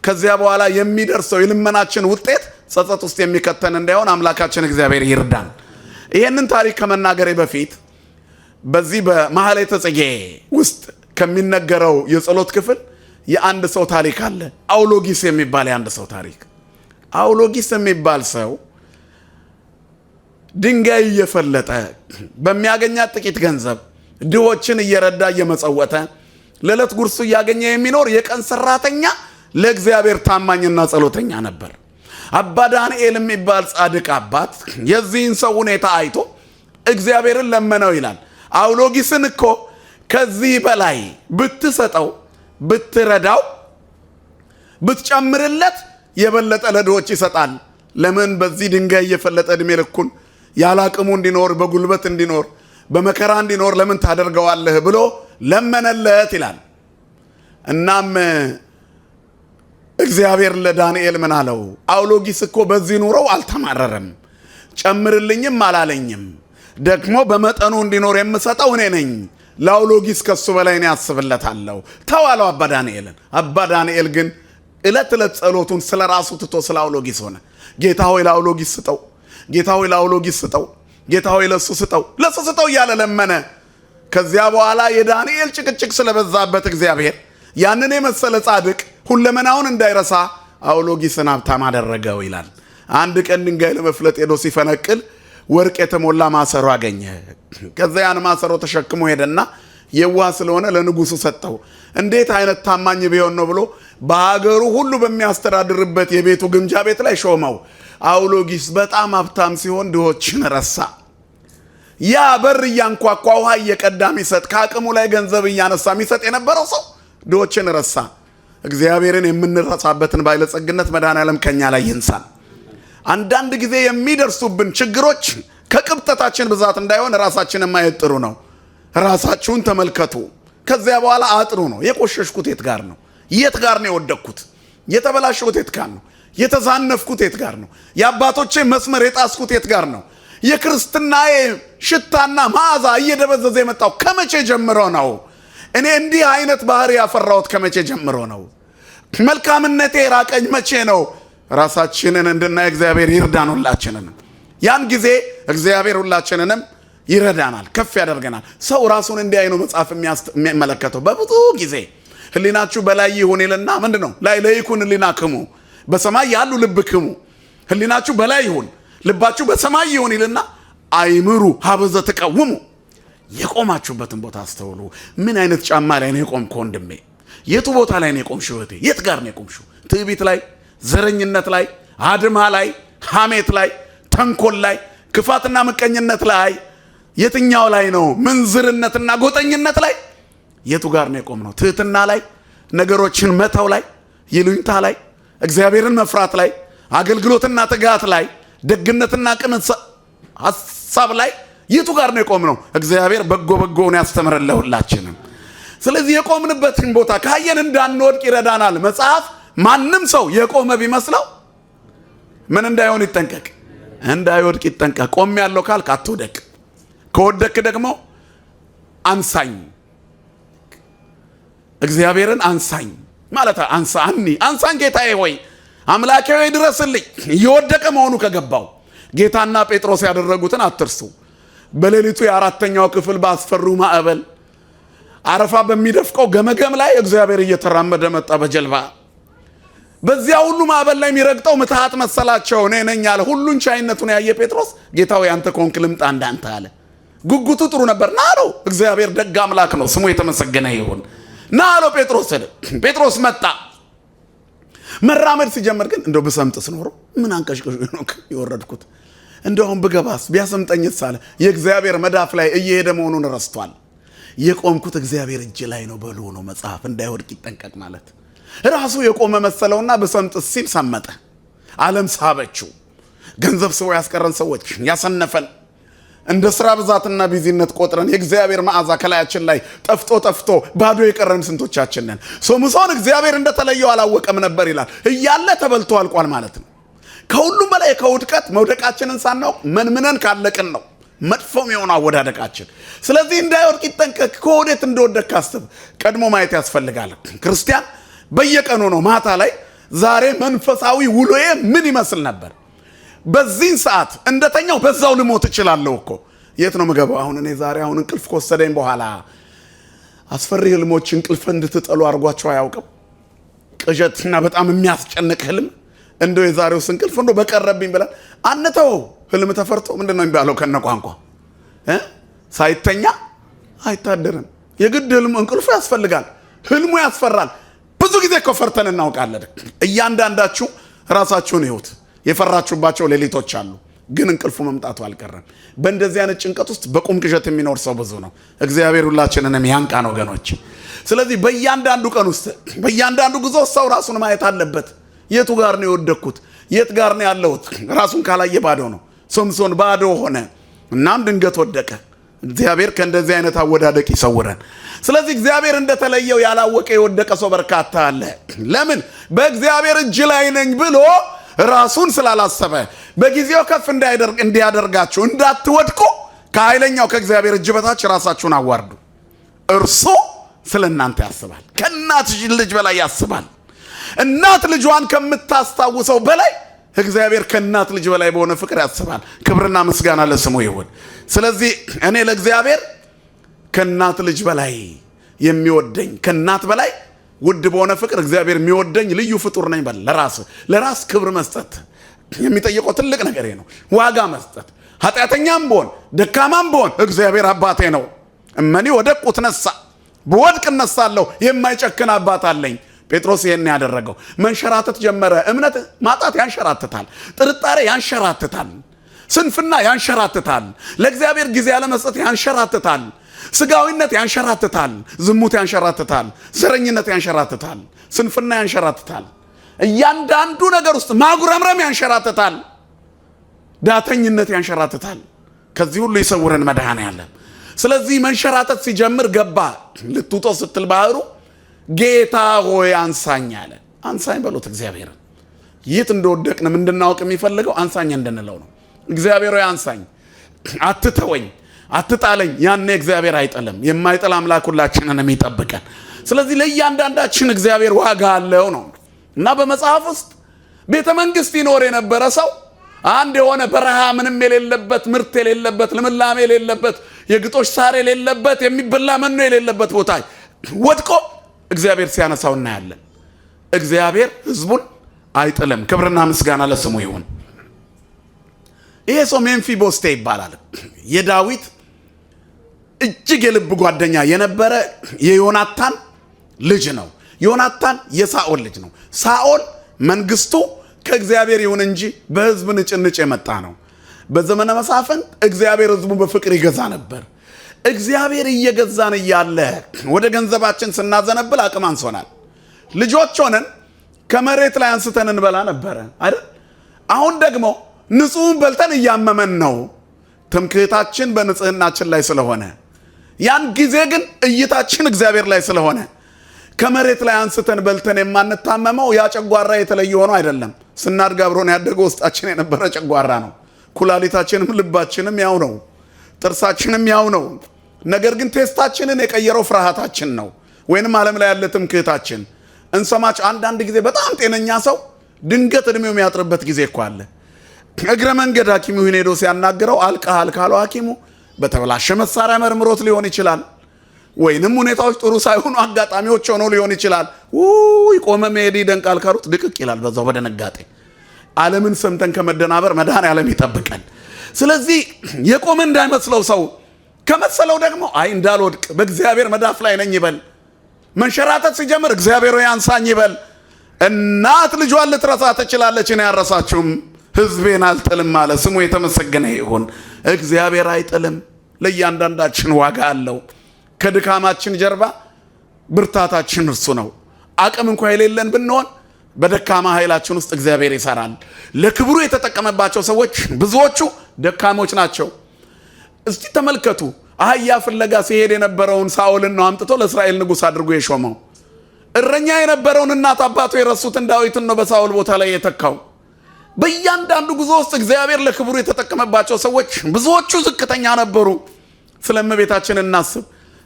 ከዚያ በኋላ የሚደርሰው የልመናችን ውጤት ጸጸት ውስጥ የሚከተን እንዳይሆን አምላካችን እግዚአብሔር ይርዳን። ይሄንን ታሪክ ከመናገሬ በፊት በዚህ በመኃልየ ጽጌ ውስጥ ከሚነገረው የጸሎት ክፍል የአንድ ሰው ታሪክ አለ። አውሎጊስ የሚባል የአንድ ሰው ታሪክ። አውሎጊስ የሚባል ሰው ድንጋይ እየፈለጠ በሚያገኛት ጥቂት ገንዘብ ድሆችን እየረዳ እየመጸወተ ለዕለት ጉርሱ እያገኘ የሚኖር የቀን ሰራተኛ ለእግዚአብሔር ታማኝና ጸሎተኛ ነበር። አባ ዳንኤል የሚባል ጻድቅ አባት የዚህን ሰው ሁኔታ አይቶ እግዚአብሔርን ለመነው ይላል። አውሎጊስን እኮ ከዚህ በላይ ብትሰጠው፣ ብትረዳው፣ ብትጨምርለት የበለጠ ለድሆች ይሰጣል። ለምን በዚህ ድንጋይ እየፈለጠ እድሜ ልኩን ያላቅሙ እንዲኖር፣ በጉልበት እንዲኖር፣ በመከራ እንዲኖር ለምን ታደርገዋለህ ብሎ ለመነለት ይላል። እናም እግዚአብሔር ለዳንኤል ምን አለው? አውሎጊስ እኮ በዚህ ኑሮው አልተማረረም፣ ጨምርልኝም አላለኝም። ደግሞ በመጠኑ እንዲኖር የምሰጠው እኔ ነኝ። ለአውሎጊስ ከሱ በላይ እኔ አስብለታለሁ ተዋለው አባ ዳንኤልን። አባ ዳንኤል ግን ዕለት ዕለት ጸሎቱን ስለ ራሱ ትቶ ስለ አውሎጊስ ሆነ። ጌታ ሆይ ለአውሎጊስ ስጠው፣ ጌታ ሆይ ለአውሎጊስ ስጠው፣ ጌታ ሆይ ለሱ ስጠው፣ ለሱ ስጠው እያለ ለመነ። ከዚያ በኋላ የዳንኤል ጭቅጭቅ ስለበዛበት እግዚአብሔር ያንን የመሰለ ጻድቅ ሁለመናውን እንዳይረሳ አውሎጊስን ሀብታም አደረገው ይላል። አንድ ቀን ድንጋይ ለመፍለጥ ሄዶ ሲፈነቅል ወርቅ የተሞላ ማሰሮ አገኘ። ከዚያ ያን ማሰሮ ተሸክሞ ሄደና የዋህ ስለሆነ ለንጉሱ ሰጠው። እንዴት አይነት ታማኝ ቢሆን ነው ብሎ በሀገሩ ሁሉ በሚያስተዳድርበት የቤቱ ግምጃ ቤት ላይ ሾመው። አውሎጊስ በጣም ሀብታም ሲሆን ድሆችን ረሳ። ያ በር እያንኳኳ ውሃ እየቀዳ ሚሰጥ፣ ከአቅሙ ላይ ገንዘብ እያነሳ ሚሰጥ የነበረው ሰው ድሆችን ረሳ። እግዚአብሔርን የምንረሳበትን ባለጸግነት መድኃኔዓለም ከኛ ላይ ይንሳል። አንዳንድ ጊዜ የሚደርሱብን ችግሮች ከቅብጠታችን ብዛት እንዳይሆን ራሳችንን ማየት ጥሩ ነው። ራሳችሁን ተመልከቱ። ከዚያ በኋላ አጥሩ ነው። የቆሸሽኩት የት ጋር ነው? የት ጋር ነው የወደቅኩት? የተበላሸሁት የት ጋር ነው? የተዛነፍኩት የት ጋር ነው? የአባቶቼ መስመር የጣስኩት የት ጋር ነው? የክርስትናዬ ሽታና መዓዛ እየደበዘዘ የመጣው ከመቼ ጀምሮ ነው? እኔ እንዲህ አይነት ባህሪ ያፈራሁት ከመቼ ጀምሮ ነው? መልካምነቴ ራቀኝ መቼ ነው? ራሳችንን እንድናይ እግዚአብሔር ይርዳን ሁላችንንም። ያን ጊዜ እግዚአብሔር ሁላችንንም ይረዳናል፣ ከፍ ያደርገናል። ሰው ራሱን እንዲያይ ነው መጽሐፍ የሚመለከተው። በብዙ ጊዜ ህሊናችሁ በላይ ይሁን ይልና ምንድን ነው? ላይ ለይኩን ህሊናክሙ በሰማይ ያሉ ልብክሙ። ህሊናችሁ በላይ ይሁን ልባችሁ በሰማይ ይሁን ይልና አይምሩ ሀበዘ ተቀውሙ። የቆማችሁበትን ቦታ አስተውሉ። ምን አይነት ጫማ ላይ ነው የቆምከው ወንድሜ? የቱ ቦታ ላይ ነው የቆምሽው እህቴ? የት ጋር ነው የቆምሽው? ትዕቢት ላይ፣ ዘረኝነት ላይ፣ አድማ ላይ፣ ሐሜት ላይ፣ ተንኮል ላይ፣ ክፋትና ምቀኝነት ላይ የትኛው ላይ ነው? ምንዝርነትና ጎጠኝነት ላይ የቱ ጋር ነው የቆምነው? ትህትና ላይ፣ ነገሮችን መተው ላይ፣ ይሉኝታ ላይ፣ እግዚአብሔርን መፍራት ላይ፣ አገልግሎትና ትጋት ላይ፣ ደግነትና ቅን ሐሳብ ላይ የቱ ጋር ነው የቆምነው? እግዚአብሔር በጎ በጎውን ያስተምረን ለሁላችንም። ስለዚህ የቆምንበትን ቦታ ካየን እንዳንወድቅ ይረዳናል። መጽሐፍ ማንም ሰው የቆመ ቢመስለው ምን እንዳይሆን ይጠንቀቅ፣ እንዳይወድቅ ይጠንቀቅ። ቆም ያለው ካልክ አትውደቅ፣ ከወደክ ደግሞ አንሳኝ። እግዚአብሔርን አንሳኝ ማለት አንሳኝ ጌታዬ ሆይ አምላኬ ሆይ ድረስልኝ እየወደቀ መሆኑ ከገባው ጌታና ጴጥሮስ ያደረጉትን አትርሱ። በሌሊቱ የአራተኛው ክፍል ባስፈሩ ማዕበል አረፋ በሚደፍቀው ገመገም ላይ እግዚአብሔር እየተራመደ መጣ በጀልባ። በዚያ ሁሉ ማዕበል ላይ የሚረግጠው ምትሃት መሰላቸው። እኔ ነኝ አለ። ሁሉን ቻይነቱን ያየ ጴጥሮስ ጌታ ሆይ አንተ ከሆንክ ልምጣ እንዳንተ አለ። ጉጉቱ ጥሩ ነበር። ና አለው። እግዚአብሔር ደግ አምላክ ነው፣ ስሙ የተመሰገነ ይሁን። ና አለው ጴጥሮስ። ጴጥሮስ መጣ። መራመድ ሲጀምር ግን እንደው ብሰምጥስ ኖሮ ምን አንቀሽቀሽ ነው የወረድኩት፣ እንደውም ብገባስ ቢያሰምጠኝስ አለ። የእግዚአብሔር መዳፍ ላይ እየሄደ መሆኑን ረስቷል። የቆምኩት እግዚአብሔር እጅ ላይ ነው በሉ ነው መጽሐፍ። እንዳይወድቅ ይጠንቀቅ ማለት ራሱ የቆመ መሰለውና በሰምጥስ ሲል ሰመጠ። ዓለም ሳበችው። ገንዘብ ሰው ያስቀረን ሰዎች ያሰነፈን እንደ ስራ ብዛትና ቢዚነት ቆጥረን የእግዚአብሔር መዓዛ ከላያችን ላይ ጠፍቶ ባዶ የቀረን ስንቶቻችን ነን። ሶምሶን እግዚአብሔር እንደተለየው አላወቀም ነበር ይላል። እያለ ተበልቶ አልቋል ማለት ነው። ከሁሉም በላይ ከውድቀት መውደቃችንን ሳናውቅ መንምነን ካለቅን ነው መጥፎም የሆነ አወዳደቃችን። ስለዚህ እንዳይወድቅ ይጠንቀቅ። ከወዴት እንደወደቅ አስብ። ቀድሞ ማየት ያስፈልጋል። ክርስቲያን በየቀኑ ነው ማታ ላይ ዛሬ መንፈሳዊ ውሎዬ ምን ይመስል ነበር? በዚህን ሰዓት እንደተኛው በዛው ልሞት እችላለሁ እኮ። የት ነው ምገባው? አሁን እኔ ዛሬ እንቅልፍ ከወሰደኝ በኋላ አስፈሪ ህልሞች እንቅልፍ እንድትጠሉ አድርጓቸው አያውቅም? ቅዠትና በጣም የሚያስጨንቅ ህልም እንደው የዛሬውስ እንቅልፍ እንደው በቀረብኝ ብለን አንተው። ህልም ተፈርቶ ምንድነው የሚባለው? ከነ ቋንቋ ሳይተኛ አይታደርም። የግድ እንቅልፉ ያስፈልጋል። ህልሙ ያስፈራል። ብዙ ጊዜ እኮ ፈርተን እናውቃለን። እያንዳንዳችሁ ራሳችሁን ይሁት የፈራችሁባቸው ሌሊቶች አሉ፣ ግን እንቅልፉ መምጣቱ አልቀረም። በእንደዚህ አይነት ጭንቀት ውስጥ በቁም ቅዠት የሚኖር ሰው ብዙ ነው። እግዚአብሔር ሁላችንንም ያንቃን ወገኖች። ስለዚህ በእያንዳንዱ ቀን ውስጥ በእያንዳንዱ ጉዞ ሰው ራሱን ማየት አለበት። የቱ ጋር ነው የወደቅኩት? የት ጋር ነው ያለሁት? ራሱን ካላየ ባዶ ነው። ሶምሶን ባዶ ሆነ፣ እናም ድንገት ወደቀ። እግዚአብሔር ከእንደዚህ አይነት አወዳደቅ ይሰውረን። ስለዚህ እግዚአብሔር እንደተለየው ያላወቀ የወደቀ ሰው በርካታ አለ። ለምን? በእግዚአብሔር እጅ ላይ ነኝ ብሎ ራሱን ስላላሰበ። በጊዜው ከፍ እንዲያደርጋችሁ እንዳትወድቁ ከኃይለኛው ከእግዚአብሔር እጅ በታች ራሳችሁን አዋርዱ። እርሱ ስለ እናንተ ያስባል። ከእናት ልጅ በላይ ያስባል። እናት ልጇን ከምታስታውሰው በላይ እግዚአብሔር ከእናት ልጅ በላይ በሆነ ፍቅር ያስባል። ክብርና ምስጋና ለስሙ ይሁን። ስለዚህ እኔ ለእግዚአብሔር ከእናት ልጅ በላይ የሚወደኝ ከእናት በላይ ውድ በሆነ ፍቅር እግዚአብሔር የሚወደኝ ልዩ ፍጡር ነኝ በል። ለራስ ክብር መስጠት የሚጠይቀው ትልቅ ነገር ነው። ዋጋ መስጠት። ኃጢአተኛም ብሆን ደካማም ብሆን እግዚአብሔር አባቴ ነው። እመኒ ወደቅሁ እትነሣ፣ ብወድቅ እነሳለሁ። የማይጨክን አባት አለኝ። ጴጥሮስ ይሄን ያደረገው መንሸራተት ጀመረ። እምነት ማጣት ያንሸራትታል። ጥርጣሬ ያንሸራትታል። ስንፍና ያንሸራትታል። ለእግዚአብሔር ጊዜ ያለመስጠት ያንሸራትታል። ስጋዊነት ያንሸራትታል። ዝሙት ያንሸራትታል። ዘረኝነት ያንሸራትታል። ስንፍና ያንሸራትታል። እያንዳንዱ ነገር ውስጥ ማጉረምረም ያንሸራትታል። ዳተኝነት ያንሸራትታል። ከዚህ ሁሉ ይሰውረን መድኃኔዓለም። ስለዚህ መንሸራተት ሲጀምር ገባ። ልትውጦ ስትል ባህሩ ጌታ ሆይ አንሳኝ አለ። አንሳኝ በሉት እግዚአብሔርን። የት እንደወደቅንም እንድናውቅ የሚፈልገው አንሳኝ እንድንለው ነው። እግዚአብሔር ሆይ አንሳኝ፣ አትተወኝ፣ አትጣለኝ። ያኔ እግዚአብሔር አይጥልም። የማይጥል አምላክ ሁላችንን የሚጠብቀን። ስለዚህ ለእያንዳንዳችን እግዚአብሔር ዋጋ አለው ነው እና በመጽሐፍ ውስጥ ቤተ መንግስት ይኖር የነበረ ሰው አንድ የሆነ በረሃ ምንም የሌለበት ምርት የሌለበት ልምላሜ የሌለበት የግጦሽ ሳር የሌለበት የሚበላ መኖ የሌለበት ቦታ ወድቆ እግዚአብሔር ሲያነሳው እናያለን። እግዚአብሔር ሕዝቡን አይጥልም። ክብርና ምስጋና ለስሙ ይሁን። ይሄ ሰው ሜምፊቦስቴ ይባላል። የዳዊት እጅግ የልብ ጓደኛ የነበረ የዮናታን ልጅ ነው። ዮናታን የሳኦል ልጅ ነው። ሳኦል መንግስቱ ከእግዚአብሔር ይሁን እንጂ በሕዝብ ንጭንጭ የመጣ ነው። በዘመነ መሳፍንት እግዚአብሔር ሕዝቡን በፍቅር ይገዛ ነበር። እግዚአብሔር እየገዛን እያለ ወደ ገንዘባችን ስናዘነብል አቅም አንሶናል። ልጆች ሆነን ከመሬት ላይ አንስተን እንበላ ነበረ አይደል? አሁን ደግሞ ንጹህን በልተን እያመመን ነው። ትምክህታችን በንጽህናችን ላይ ስለሆነ፣ ያን ጊዜ ግን እይታችን እግዚአብሔር ላይ ስለሆነ ከመሬት ላይ አንስተን በልተን የማንታመመው ያ ጨጓራ የተለየ ሆኖ አይደለም። ስናድግ አብሮን ያደገው ውስጣችን የነበረ ጨጓራ ነው። ኩላሊታችንም ልባችንም ያው ነው። ጥርሳችንም ያው ነው። ነገር ግን ቴስታችንን የቀየረው ፍርሃታችን ነው። ወይንም ዓለም ላይ ያለ ትምክህታችን እንሰማች። አንዳንድ ጊዜ በጣም ጤነኛ ሰው ድንገት እድሜው የሚያጥርበት ጊዜ እኮ አለ። እግረ መንገድ ሐኪሙ ሄዶ ሲያናግረው አልቀሃል ካለው ሐኪሙ በተበላሸ መሳሪያ መርምሮት ሊሆን ይችላል። ወይንም ሁኔታዎች ጥሩ ሳይሆኑ አጋጣሚዎች ሆነው ሊሆን ይችላል። ቆመ መሄድ ይደንቃል ካሉት ድቅቅ ይላል በዛው በደነጋጤ። ዓለምን ሰምተን ከመደናበር መድኃኔዓለም ይጠብቀን። ስለዚህ የቆመ እንዳይመስለው ሰው ከመሰለው ደግሞ አይ እንዳልወድቅ በእግዚአብሔር መዳፍ ላይ ነኝ ይበል። መንሸራተት ሲጀምር እግዚአብሔር ሆይ አንሳኝ ይበል። እናት ልጇን ልትረሳ ትችላለች፣ እኔ ያረሳችሁም ሕዝቤን አልጥልም አለ። ስሙ የተመሰገነ ይሁን። እግዚአብሔር አይጥልም። ለእያንዳንዳችን ዋጋ አለው። ከድካማችን ጀርባ ብርታታችን እርሱ ነው። አቅም እንኳ የሌለን ብንሆን በደካማ ኃይላችን ውስጥ እግዚአብሔር ይሰራል። ለክብሩ የተጠቀመባቸው ሰዎች ብዙዎቹ ደካሞች ናቸው። እስቲ ተመልከቱ። አህያ ፍለጋ ሲሄድ የነበረውን ሳኦልን ነው አምጥቶ ለእስራኤል ንጉሥ አድርጎ የሾመው። እረኛ የነበረውን እናት አባቱ የረሱትን ዳዊትን ነው በሳኦል ቦታ ላይ የተካው። በእያንዳንዱ ጉዞ ውስጥ እግዚአብሔር ለክብሩ የተጠቀመባቸው ሰዎች ብዙዎቹ ዝቅተኛ ነበሩ። ስለ እመቤታችን እናስብ።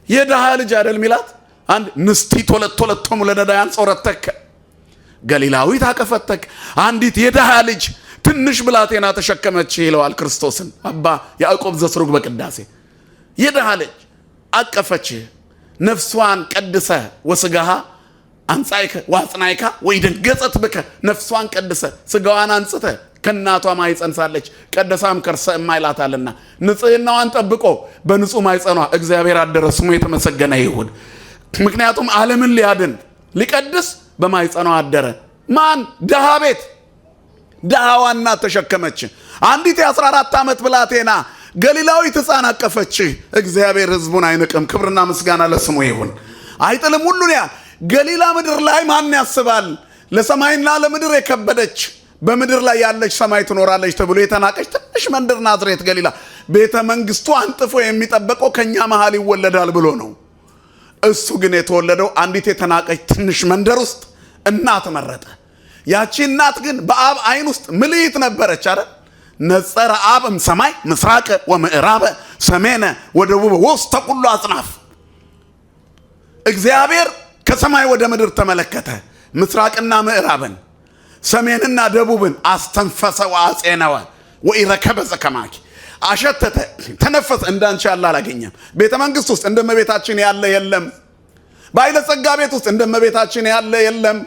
የድሃ ልጅ አይደል ሚላት አንድ ንስቲ ቶለቶሙ ለነዳያን ጾረተከ ገሊላዊት አቀፈተክ። አንዲት የድሃ ልጅ ትንሽ ብላቴና ተሸከመች ይለዋል ክርስቶስን አባ ያዕቆብ ዘስሩግ በቅዳሴ። የድሃ ልጅ አቀፈች። ነፍሷን ቀድሰ ወስጋሃ አንጻይከ ዋጽናይካ ወይ ደንገጸት በከ። ነፍሷን ቀድሰ ስጋዋን አንጽተ ከናቷ ማይጸን ሳለች ቀደሳም ከርሰ እማይላታልና ንጽህናዋን ጠብቆ በንጹህ ማይጸኗ እግዚአብሔር አደረ። ስሙ የተመሰገነ ይሁን። ምክንያቱም ዓለምን ሊያድን ሊቀድስ በማይጸኗ አደረ። ማን? ድሃ ቤት ድሃዋ እናት ተሸከመች። አንዲት የ14 ዓመት ብላቴና ገሊላዊት ሕፃን አቀፈች። እግዚአብሔር ሕዝቡን አይንቅም። ክብርና ምስጋና ለስሙ ይሁን። አይጥልም ሁሉን ያ ገሊላ ምድር ላይ ማን ያስባል? ለሰማይና ለምድር የከበደች በምድር ላይ ያለች ሰማይ ትኖራለች ተብሎ የተናቀች ትንሽ መንደር ናዝሬት ገሊላ። ቤተ መንግስቱ አንጥፎ የሚጠበቀው ከኛ መሃል ይወለዳል ብሎ ነው። እሱ ግን የተወለደው አንዲት የተናቀች ትንሽ መንደር ውስጥ እናት መረጠ። ያቺ እናት ግን በአብ አይን ውስጥ ምልይት ነበረች አይደል? ነጸረ አብም ሰማይ ምስራቅ ወምዕራበ ሰሜነ ወደቡበ ውስተ ኩሉ አጽናፍ። እግዚአብሔር ከሰማይ ወደ ምድር ተመለከተ። ምስራቅና ምዕራብን ሰሜንና ደቡብን አስተንፈሰ ወአጼነወ ወኢረከበ ዘከማኪ። አሸተተ ተነፈሰ። እንዳንቺ ያለ አላገኘም። ቤተ መንግስት ውስጥ እንደመቤታችን ያለ የለም። ባለጸጋ ቤት ውስጥ እንደመቤታችን ያለ የለም።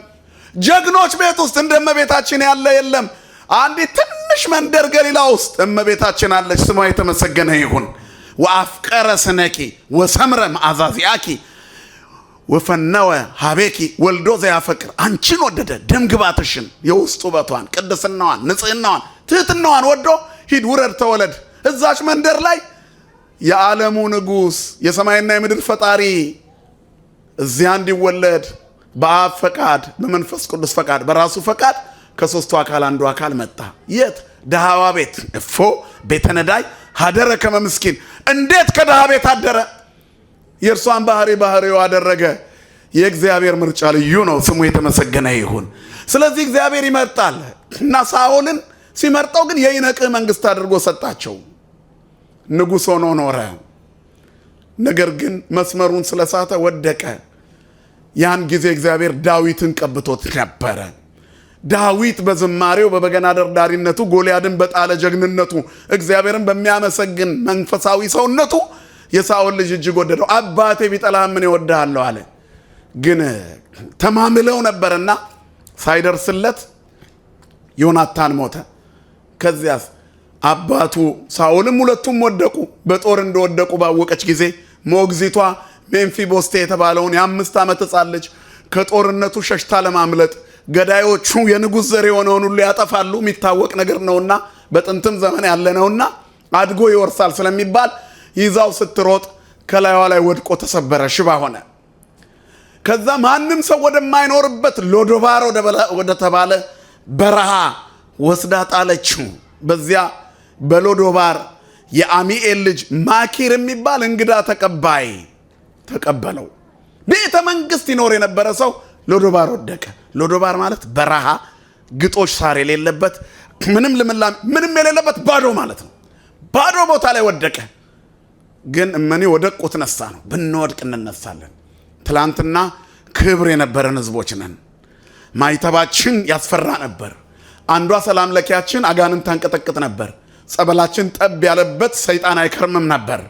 ጀግኖች ቤት ውስጥ እንደመቤታችን ያለ የለም። አንዲት ትንሽ መንደር ገሊላ ውስጥ እመቤታችን አለች። ስሟ የተመሰገነ ይሁን። ወአፍቀረ ስነኪ ወሰምረ መዓዛዚአኪ ወፈነወ ሀቤኪ ወልዶ ዘያፈቅር። አንቺን ወደደ ደምግባትሽን፣ የውስጥ ውበቷን፣ ቅድስናዋን፣ ንጽህናዋን፣ ትህትናዋን ወዶ ሂድ ውረድ ተወለድ። እዛች መንደር ላይ የዓለሙ ንጉሥ የሰማይና የምድር ፈጣሪ እዚያ እንዲወለድ በአብ ፈቃድ በመንፈስ ቅዱስ ፈቃድ በራሱ ፈቃድ ከሦስቱ አካል አንዱ አካል መጣ። የት? ድሃዋ ቤት። እፎ ቤተ ነዳይ ሀደረ ከመ ምስኪን። እንዴት ከድሃ ቤት አደረ? የእርሷን ባህሪው አደረገ። የእግዚአብሔር ምርጫ ልዩ ነው። ስሙ የተመሰገነ ይሁን። ስለዚህ እግዚአብሔር ይመርጣል እና ሳኦልን ሲመርጠው ግን የይነቅህ መንግስት አድርጎ ሰጣቸው። ንጉሥ ሆኖ ኖረ። ነገር ግን መስመሩን ስለሳተ ወደቀ። ያን ጊዜ እግዚአብሔር ዳዊትን ቀብቶት ነበረ። ዳዊት በዝማሬው በበገና ደርዳሪነቱ ጎልያድን በጣለ ጀግንነቱ እግዚአብሔርን በሚያመሰግን መንፈሳዊ ሰውነቱ የሳኦል ልጅ እጅግ ወደደው። አባቴ ቢጠላህ ምን እወድሃለሁ አለ። ግን ተማምለው ነበርና ሳይደርስለት ዮናታን ሞተ። ከዚያስ አባቱ ሳኦልም ሁለቱም ወደቁ። በጦር እንደወደቁ ባወቀች ጊዜ ሞግዚቷ ሜምፊቦስቴ የተባለውን የ5 ዓመት ሕፃን ልጅ ከጦርነቱ ሸሽታ ለማምለጥ ገዳዮቹ የንጉሥ ዘር የሆነውን ሁሉ ያጠፋሉ የሚታወቅ ነገር ነውና በጥንትም ዘመን ያለ ነውና አድጎ ይወርሳል ስለሚባል ይዛው ስትሮጥ ከላይዋ ላይ ወድቆ ተሰበረ፣ ሽባ ሆነ። ከዛ ማንም ሰው ወደማይኖርበት ሎዶባር ወደ ተባለ በረሃ ወስዳ ጣለችው። በዚያ በሎዶባር የአሚኤል ልጅ ማኪር የሚባል እንግዳ ተቀባይ ተቀበለው። ቤተ መንግስት ይኖር የነበረ ሰው ሎዶባር ወደቀ። ሎዶባር ማለት በረሃ፣ ግጦሽ፣ ሳር የሌለበት፣ ምንም ልምላሜ ምንም የሌለበት ባዶ ማለት ነው። ባዶ ቦታ ላይ ወደቀ። ግን እመኔ ወደቁት ነሳ ነው። ብንወድቅ እንነሳለን። ትላንትና ክብር የነበረን ህዝቦች ነን። ማይተባችን ያስፈራ ነበር። አንዷ ሰላም ለኪያችን አጋንን ታንቀጠቅጥ ነበር። ጸበላችን ጠብ ያለበት ሰይጣን አይከርምም ነበር።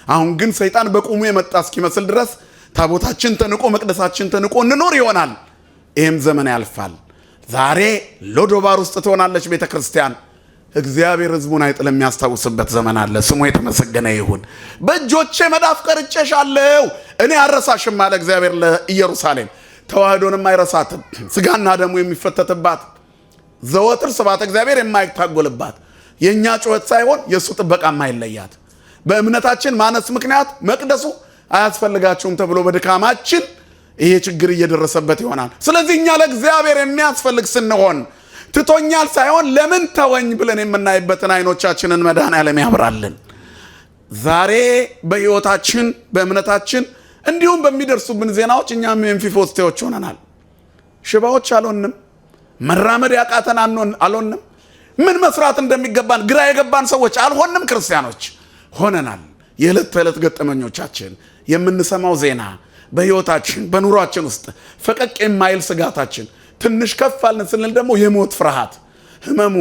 አሁን ግን ሰይጣን በቁሙ የመጣ እስኪመስል ድረስ ታቦታችን ተንቆ መቅደሳችን ተንቆ እንኖር ይሆናል። ይህም ዘመን ያልፋል። ዛሬ ሎዶባር ውስጥ ትሆናለች ቤተ ክርስቲያን። እግዚአብሔር ህዝቡን አይጥልም የሚያስታውስበት ዘመን አለ። ስሙ የተመሰገነ ይሁን። በእጆቼ መዳፍ ቀርጬሻለሁ፣ እኔ አረሳሽም አለ እግዚአብሔር ለኢየሩሳሌም። ተዋህዶንም አይረሳትም። ስጋና ደሙ የሚፈተትባት ዘወትር ስብሐተ እግዚአብሔር የማይታጎልባት የእኛ ጩኸት ሳይሆን የእሱ ጥበቃ የማይለያት በእምነታችን ማነስ ምክንያት መቅደሱ አያስፈልጋችሁም ተብሎ በድካማችን ይሄ ችግር እየደረሰበት ይሆናል። ስለዚህ እኛ ለእግዚአብሔር የሚያስፈልግ ስንሆን ትቶኛል ሳይሆን ለምን ተወኝ ብለን የምናይበትን አይኖቻችንን መድኃኔዓለም ያብራልን። ዛሬ በሕይወታችን በእምነታችን እንዲሁም በሚደርሱብን ዜናዎች እኛም የሜምፊቦስቴዎች ሆነናል። ሽባዎች አልሆንም። መራመድ ያቃተን አልሆንም። ምን መስራት እንደሚገባን ግራ የገባን ሰዎች አልሆንም። ክርስቲያኖች ሆነናል። የዕለት ተዕለት ገጠመኞቻችን የምንሰማው ዜና በሕይወታችን በኑሯችን ውስጥ ፈቀቅ የማይል ስጋታችን ትንሽ ከፍ አልን ስንል ደግሞ የሞት ፍርሃት፣ ህመሙ፣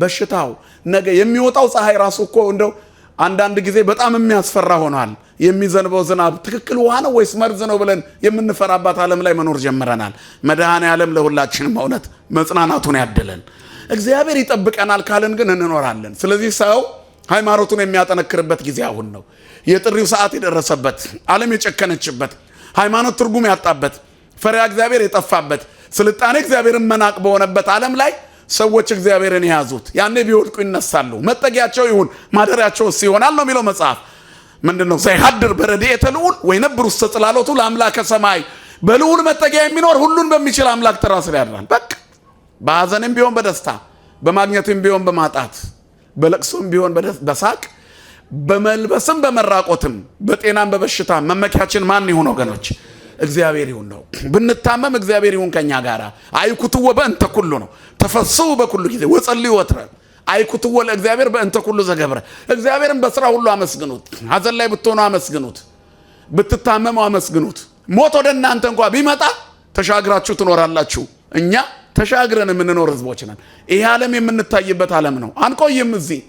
በሽታው፣ ነገ የሚወጣው ፀሐይ ራሱ እኮ እንደው አንዳንድ ጊዜ በጣም የሚያስፈራ ሆኗል። የሚዘንበው ዝናብ ትክክል ውሃ ነው ወይስ መርዝ ነው ብለን የምንፈራባት ዓለም ላይ መኖር ጀምረናል። መድኃኔዓለም ለሁላችንም እውነት መጽናናቱን ያድለን። እግዚአብሔር ይጠብቀናል ካልን ግን እንኖራለን። ስለዚህ ሰው ሃይማኖቱን የሚያጠነክርበት ጊዜ አሁን ነው። የጥሪው ሰዓት የደረሰበት፣ ዓለም የጨከነችበት፣ ሃይማኖት ትርጉም ያጣበት፣ ፈሪሃ እግዚአብሔር የጠፋበት፣ ስልጣኔ እግዚአብሔርን መናቅ በሆነበት ዓለም ላይ ሰዎች እግዚአብሔርን የያዙት ያኔ ቢወድቁ ይነሳሉ። መጠጊያቸው ይሁን ማደሪያቸው ይሆናል ነው የሚለው መጽሐፍ። ምንድነው? ዘይሃድር በረድኤተ ልዑል ወይነብር ውስተ ጽላሎቱ ለአምላከ ሰማይ። በልዑል መጠጊያ የሚኖር ሁሉን በሚችል አምላክ ጥላ ስር ያድራል። በቃ በሐዘንም ቢሆን በደስታ በማግኘትም ቢሆን በማጣት በለቅሶም ቢሆን በሳቅ በመልበስም በመራቆትም በጤናም በበሽታም መመኪያችን ማን ይሁን ወገኖች? እግዚአብሔር ይሁን ነው። ብንታመም እግዚአብሔር ይሁን ከኛ ጋር። አይኩትወ በእንተ ኩሉ ነው። ተፈስሑ በኩሉ ጊዜ ወጸልዩ ወትረ። አይኩትወ ለእግዚአብሔር በእንተ ኩሉ ዘገብረ። እግዚአብሔርን በስራ ሁሉ አመስግኑት። ሐዘን ላይ ብትሆኑ አመስግኑት። ብትታመሙ አመስግኑት። ሞት ወደ እናንተ እንኳ ቢመጣ ተሻግራችሁ ትኖራላችሁ። እኛ ተሻግረን የምንኖር ህዝቦች ነን። ይሄ ዓለም የምንታይበት ዓለም ነው። አንቆይም። እዚህ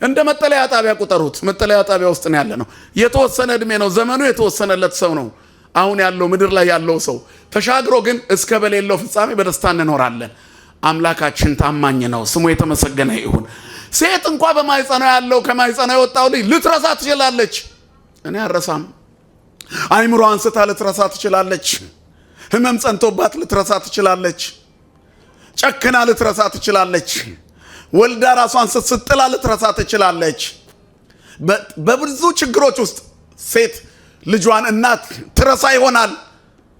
እንደ መጠለያ ጣቢያ ቁጠሩት። መጠለያ ጣቢያ ውስጥ ነው ያለ ነው። የተወሰነ እድሜ ነው። ዘመኑ የተወሰነለት ሰው ነው አሁን ያለው ምድር ላይ ያለው ሰው። ተሻግሮ ግን እስከ በሌለው ፍጻሜ በደስታ እንኖራለን። አምላካችን ታማኝ ነው። ስሙ የተመሰገነ ይሁን። ሴት እንኳ በማይጸና ያለው ከማይጸና የወጣው ልጅ ልትረሳ ትችላለች። እኔ አረሳም። አይምሮ አንስታ ልትረሳ ትችላለች። ህመም ጸንቶባት ልትረሳ ትችላለች። ጨክና ልትረሳ ትችላለች። ወልዳ ራሷን ስትጥላ ልትረሳ ትችላለች። በብዙ ችግሮች ውስጥ ሴት ልጇን እናት ትረሳ ይሆናል።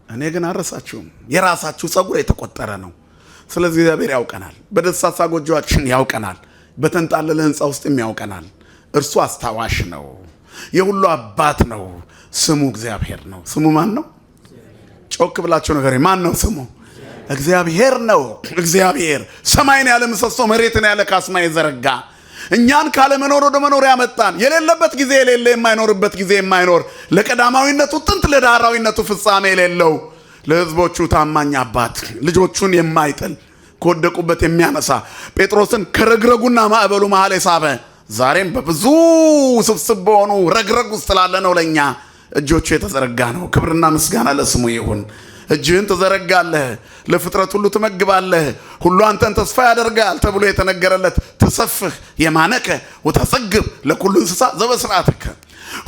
እኔ ግን አረሳችሁም። የራሳችሁ ጸጉር የተቆጠረ ነው። ስለዚህ እግዚአብሔር ያውቀናል። በደሳሳ ጎጆአችን ያውቀናል። በተንጣለለ ህንፃ ውስጥም ያውቀናል። እርሱ አስታዋሽ ነው። የሁሉ አባት ነው። ስሙ እግዚአብሔር ነው። ስሙ ማን ነው? ጮክ ብላችሁ ነገር ማን ነው ስሙ? እግዚአብሔር ነው። እግዚአብሔር ሰማይን ያለ ምሰሶ መሬትን ያለ ካስማ የዘረጋ እኛን ካለ መኖር ወደ መኖር ያመጣን የሌለበት ጊዜ የሌለ የማይኖርበት ጊዜ የማይኖር ለቀዳማዊነቱ ጥንት ለዳህራዊነቱ ፍጻሜ የሌለው ለህዝቦቹ ታማኝ አባት ልጆቹን የማይጥል ከወደቁበት የሚያነሳ ጴጥሮስን ከረግረጉና ማዕበሉ መሃል የሳበ ዛሬም በብዙ ስብስብ በሆኑ ረግረግ ውስጥ ላለ ነው ለእኛ እጆቹ የተዘረጋ ነው። ክብርና ምስጋና ለስሙ ይሁን። እጅህን ትዘረጋለህ፣ ለፍጥረት ሁሉ ትመግባለህ፣ ሁሉ አንተን ተስፋ ያደርጋል ተብሎ የተነገረለት ትሰፍህ የማነከ ወታጸግብ ለኩሉ እንስሳ ዘበስርዓትከ።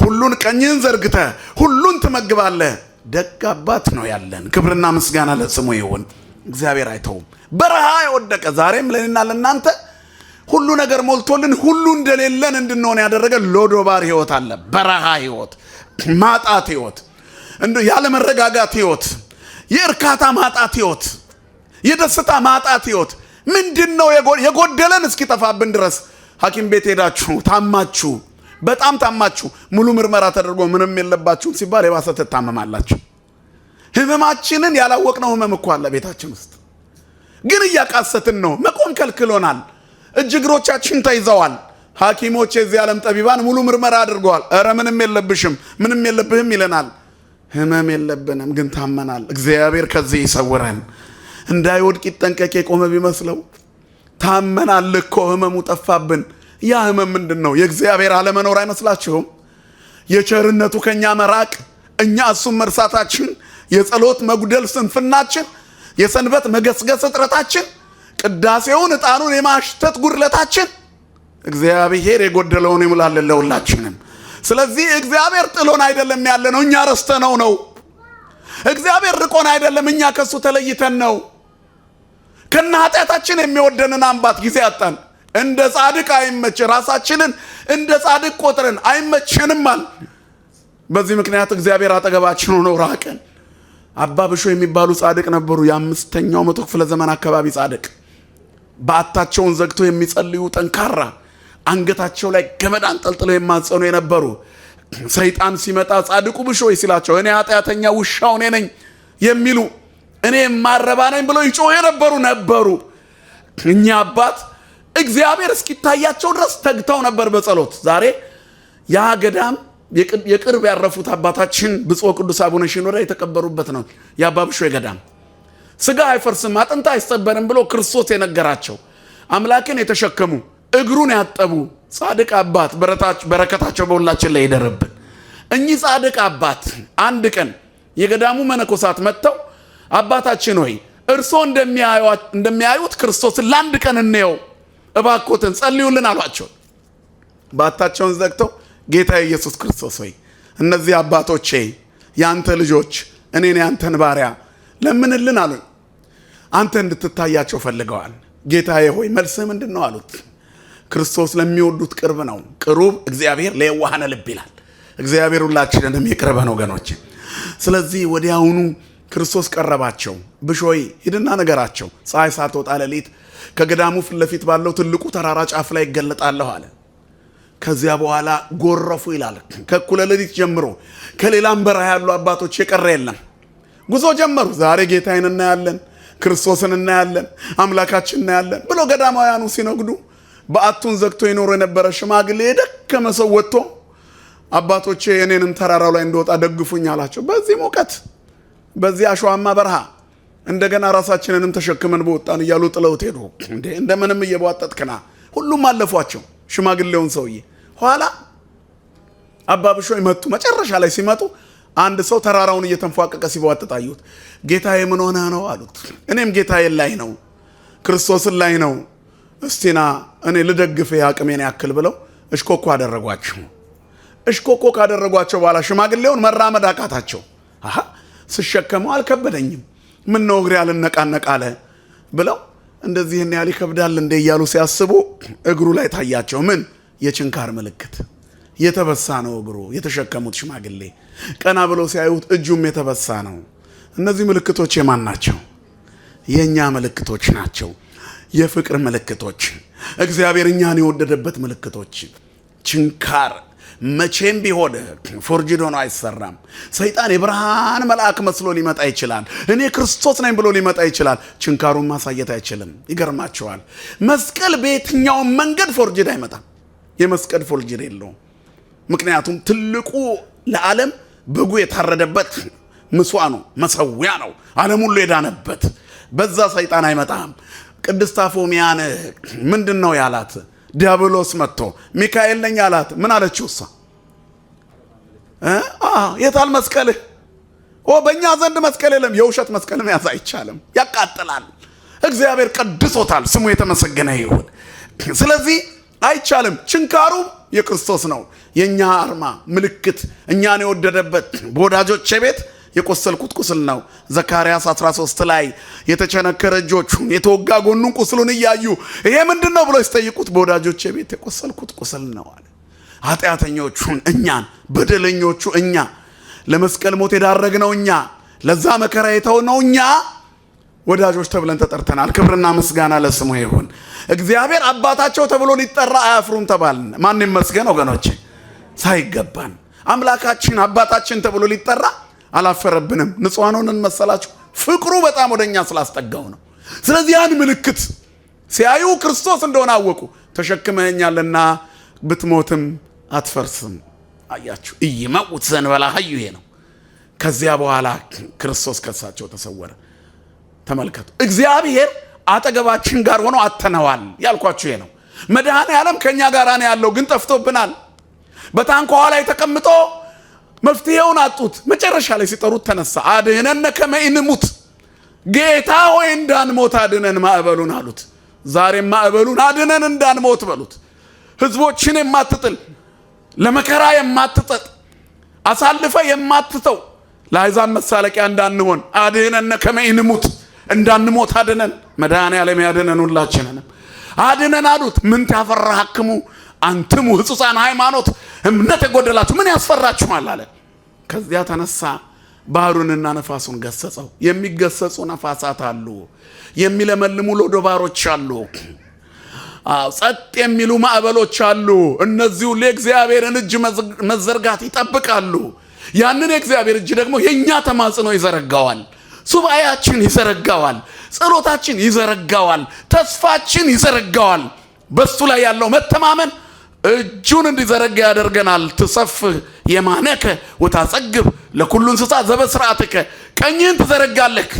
ሁሉን ቀኝህን ዘርግተህ ሁሉን ትመግባለህ። ደግ አባት ነው ያለን። ክብርና ምስጋና ለስሙ ይሁን። እግዚአብሔር አይተውም። በረሃ የወደቀ ዛሬም ለእኔና ለእናንተ ሁሉ ነገር ሞልቶልን ሁሉ እንደሌለን እንድንሆን ያደረገ ሎዶባር ህይወት አለ። በረሃ ህይወት፣ ማጣት ህይወት፣ ያለ መረጋጋት ህይወት፣ የእርካታ ማጣት ህይወት፣ የደስታ ማጣት ህይወት። ምንድነው የጎደለን እስኪጠፋብን ድረስ ሐኪም ቤት ሄዳችሁ ታማችሁ፣ በጣም ታማችሁ ሙሉ ምርመራ ተደርጎ ምንም የለባችሁ ሲባል የባሰ ትታመማላችሁ። ህመማችንን ያላወቅነው ህመም እኮ አለ ቤታችን ውስጥ፣ ግን እያቃሰትን ነው። መቆም ከልክሎናል። እጅ እግሮቻችን ተይዘዋል። ሐኪሞች የዚህ ዓለም ጠቢባን ሙሉ ምርመራ አድርገዋል። ኧረ ምንም የለብሽም ምንም የለብህም ይለናል። ህመም የለብንም ግን ታመናል። እግዚአብሔር ከዚህ ይሰውረን። እንዳይወድቅ ይጠንቀቅ የቆመ ቢመስለው ታመናል እኮ ህመሙ ጠፋብን። ያ ህመም ምንድነው? የእግዚአብሔር አለመኖር አይመስላችሁም? የቸርነቱ ከኛ መራቅ፣ እኛ እሱን መርሳታችን፣ የጸሎት መጉደል ስንፍናችን፣ የሰንበት መገስገስ እጥረታችን፣ ቅዳሴውን ዕጣኑን የማሽተት ጉድለታችን። እግዚአብሔር የጎደለውን ይሙላልን ለሁላችንም። ስለዚህ እግዚአብሔር ጥሎን አይደለም ያለነው፣ እኛ ረስተነው ነው። እግዚአብሔር ርቆን አይደለም፣ እኛ ከሱ ተለይተን ነው። ከነ ኃጢአታችን የሚወደንን አምባት ጊዜ አጣን። እንደ ጻድቅ አይመች፣ ራሳችንን እንደ ጻድቅ ቆጥረን አይመችንማል። በዚህ ምክንያት እግዚአብሔር አጠገባችን ሆኖ ራቀን። አባ ብሾ የሚባሉ ጻድቅ ነበሩ። የ5ኛው መቶ ክፍለ ዘመን አካባቢ ጻድቅ፣ በዓታቸውን ዘግቶ የሚጸልዩ ጠንካራ፣ አንገታቸው ላይ ገመድ አንጠልጥለው የማጸኑ የነበሩ፣ ሰይጣን ሲመጣ ጻድቁ ብሾ ሲላቸው እኔ ኃጢአተኛ ውሻው እኔ ነኝ የሚሉ፣ እኔ የማረባ ነኝ ብለው ይጮህ የነበሩ ነበሩ። እኛ አባት እግዚአብሔር እስኪታያቸው ድረስ ተግተው ነበር በጸሎት። ዛሬ ያ ገዳም የቅርብ ያረፉት አባታችን ብፁዕ ቅዱስ አቡነ ሺኖዳ የተቀበሩበት ነው። የአባ ብሾ ገዳም ስጋ አይፈርስም አጥንት አይሰበርም ብሎ ክርስቶስ የነገራቸው አምላክን የተሸከሙ እግሩን ያጠቡ ጻድቅ አባት በረከታቸው በሁላችን ላይ ይደርብን። እኚህ ጻድቅ አባት አንድ ቀን የገዳሙ መነኮሳት መጥተው አባታችን ሆይ እርሶ እንደሚያዩት ክርስቶስን ለአንድ ቀን እንየው እባክዎትን ጸልዩልን አሏቸው። ባታቸውን ዘግተው ጌታ ኢየሱስ ክርስቶስ ሆይ እነዚህ አባቶቼ ያንተ ልጆች እኔን ያንተን ባሪያ ለምንልን አሉኝ። አንተ እንድትታያቸው ፈልገዋል። ጌታዬ ሆይ መልስህ ምንድን ነው አሉት። ክርስቶስ ለሚወዱት ቅርብ ነው፣ ቅሩብ እግዚአብሔር ለየዋሃነ ልብ ይላል። እግዚአብሔር ሁላችንንም ይቅርበን ወገኖች። ስለዚህ ወዲያውኑ ክርስቶስ ቀረባቸው። ብሾይ ሂድና ነገራቸው ፀሐይ ሳትወጣ ሌሊት ከገዳሙ ፊት ለፊት ባለው ትልቁ ተራራ ጫፍ ላይ ይገለጣለሁ አለ። ከዚያ በኋላ ጎረፉ ይላል። ከእኩለ ሌሊት ጀምሮ ከሌላም በረሃ ያሉ አባቶች የቀረ የለም። ጉዞ ጀመሩ። ዛሬ ጌታዬን እናያለን፣ ክርስቶስን እናያለን፣ አምላካችን እናያለን ብሎ ገዳማውያኑ ሲነግዱ በዓቱን ዘግቶ ይኖር የነበረ ሽማግሌ የደከመ ሰው ወጥቶ አባቶቼ እኔንም ተራራው ላይ እንደወጣ ደግፉኝ አላቸው። በዚህ ሙቀት በዚህ አሸዋማ በረሃ እንደገና ራሳችንንም ተሸክመን በወጣን እያሉ ጥለውት ሄዱ። እንደምንም እየቧጠጥክና ሁሉም አለፏቸው ሽማግሌውን ሰውዬ። ኋላ አባ ብሾ መጡ። መጨረሻ ላይ ሲመጡ አንድ ሰው ተራራውን እየተንፏቀቀ ሲቧጥጥ አዩት። ጌታዬ ምን ሆነ ነው አሉት። እኔም ጌታዬን ላይ ነው ክርስቶስን ላይ ነው፣ እስቲና እኔ ልደግፍ አቅሜን ያክል ብለው እሽኮኮ አደረጓቸው። እሽኮኮ ካደረጓቸው በኋላ ሽማግሌውን መራመድ አቃታቸው። ስሸከመው አልከበደኝም፣ ምን ነው እግሬ አልነቃነቅ አለ ብለው እንደዚህ ያህል ይከብዳል እንደ እያሉ ሲያስቡ እግሩ ላይ ታያቸው። ምን የችንካር ምልክት፣ የተበሳ ነው እግሩ። የተሸከሙት ሽማግሌ ቀና ብለው ሲያዩት እጁም የተበሳ ነው። እነዚህ ምልክቶች የማን ናቸው? የኛ ምልክቶች ናቸው። የፍቅር ምልክቶች፣ እግዚአብሔር እኛን የወደደበት ምልክቶች። ችንካር መቼም ቢሆን ፎርጅድ ሆኖ አይሰራም። ሰይጣን የብርሃን መልአክ መስሎ ሊመጣ ይችላል። እኔ ክርስቶስ ነኝ ብሎ ሊመጣ ይችላል። ችንካሩን ማሳየት አይችልም። ይገርማቸዋል። መስቀል በየትኛውም መንገድ ፎርጅድ አይመጣም። የመስቀል ፎርጅድ የለውም። ምክንያቱም ትልቁ ለዓለም በጉ የታረደበት ምስዋ ነው፣ መሰዊያ ነው፣ ዓለም ሁሉ የዳነበት። በዛ ሰይጣን አይመጣም። ቅድስት አፎሚያን ምንድን ነው ያላት? ዲያብሎስ መጥቶ ሚካኤል ነኝ አላት። ምን አለችው እሷ? የታል መስቀልህ? በእኛ ዘንድ መስቀል የለም። የውሸት መስቀል መያዝ አይቻልም፣ ያቃጥላል። እግዚአብሔር ቀድሶታል፣ ስሙ የተመሰገነ ይሁን። ስለዚህ አይቻልም። ችንካሩ የክርስቶስ ነው፣ የኛ አርማ ምልክት፣ እኛን የወደደበት። በወዳጆቼ ቤት የቆሰልኩት ቁስል ነው። ዘካርያስ 13 ላይ የተቸነከረ እጆቹን የተወጋ ጎኑን ቁስሉን እያዩ ይሄ ምንድን ነው ብሎ ሲጠይቁት በወዳጆቼ ቤት የቆሰልኩት ቁስል ነው አለ። ኃጢአተኞቹን እኛን፣ በደለኞቹ እኛ፣ ለመስቀል ሞት የዳረግነው እኛ፣ ለዛ መከራ የተውነው እኛ ወዳጆች ተብለን ተጠርተናል። ክብርና ምስጋና ለስሙ ይሁን። እግዚአብሔር አባታቸው ተብሎ ሊጠራ አያፍሩም ተባልን። ማን ይመስገን ወገኖቼ፣ ሳይገባን አምላካችን አባታችን ተብሎ ሊጠራ አላፈረብንም። ንጹሃን ሆነን መሰላችሁ? ፍቅሩ በጣም ወደኛ ስላስጠጋው ነው። ስለዚህ ያን ምልክት ሲያዩ ክርስቶስ እንደሆነ አወቁ። ተሸክመኛልና ብትሞትም አትፈርስም። አያችሁ፣ ኢይመውት ዘእንበለ ሐዩ። ይሄ ነው ከዚያ በኋላ ክርስቶስ ከሳቸው ተሰወረ። ተመልከቱ፣ እግዚአብሔር አጠገባችን ጋር ሆኖ አተነዋል ያልኳችሁ ይሄ ነው። መድኃኔ ዓለም ከኛ ጋር ነው ያለው፣ ግን ጠፍቶብናል። በታንኳዋ ላይ ተቀምጦ መፍትሄውን አጡት። መጨረሻ ላይ ሲጠሩት ተነሳ። አድኅነነ ከመ ኢንሙት፣ ጌታ ሆይ እንዳንሞት አድነን ማዕበሉን አሉት። ዛሬም ማዕበሉን አድነን እንዳንሞት በሉት። ህዝቦችን የማትጥል ለመከራ የማትጠጥ አሳልፈ የማትተው ለአሕዛብ መሳለቂያ እንዳንሆን አድኅነነ ከመ ኢንሙት፣ እንዳንሞት አድነን። መድኃኔ ዓለም ያድነን፣ ሁላችንንም አድነን አሉት። ምን ታፈራክሙ አንትሙ ሕጹፃን ሃይማኖት፣ እምነት የጎደላችሁ ምን ያስፈራችኋል አለ። ከዚያ ተነሳ፣ ባህሩንና ነፋሱን ገሰጸው። የሚገሰጹ ነፋሳት አሉ፣ የሚለመልሙ ሎዶባሮች አሉ፣ ጸጥ የሚሉ ማዕበሎች አሉ። እነዚህ ሁሉ የእግዚአብሔርን እጅ መዘርጋት ይጠብቃሉ። ያንን የእግዚአብሔር እጅ ደግሞ የእኛ ተማጽኖ ይዘረጋዋል፣ ሱባኤያችን ይዘረጋዋል፣ ጸሎታችን ይዘረጋዋል፣ ተስፋችን ይዘረጋዋል። በሱ ላይ ያለው መተማመን እጁን እንዲዘረጋ ያደርገናል። ትሰፍህ የማነከ ወታጸግብ ለኩሉ እንስሳ ዘበስርዓትከ፣ ቀኝህን ትዘረጋለህ፣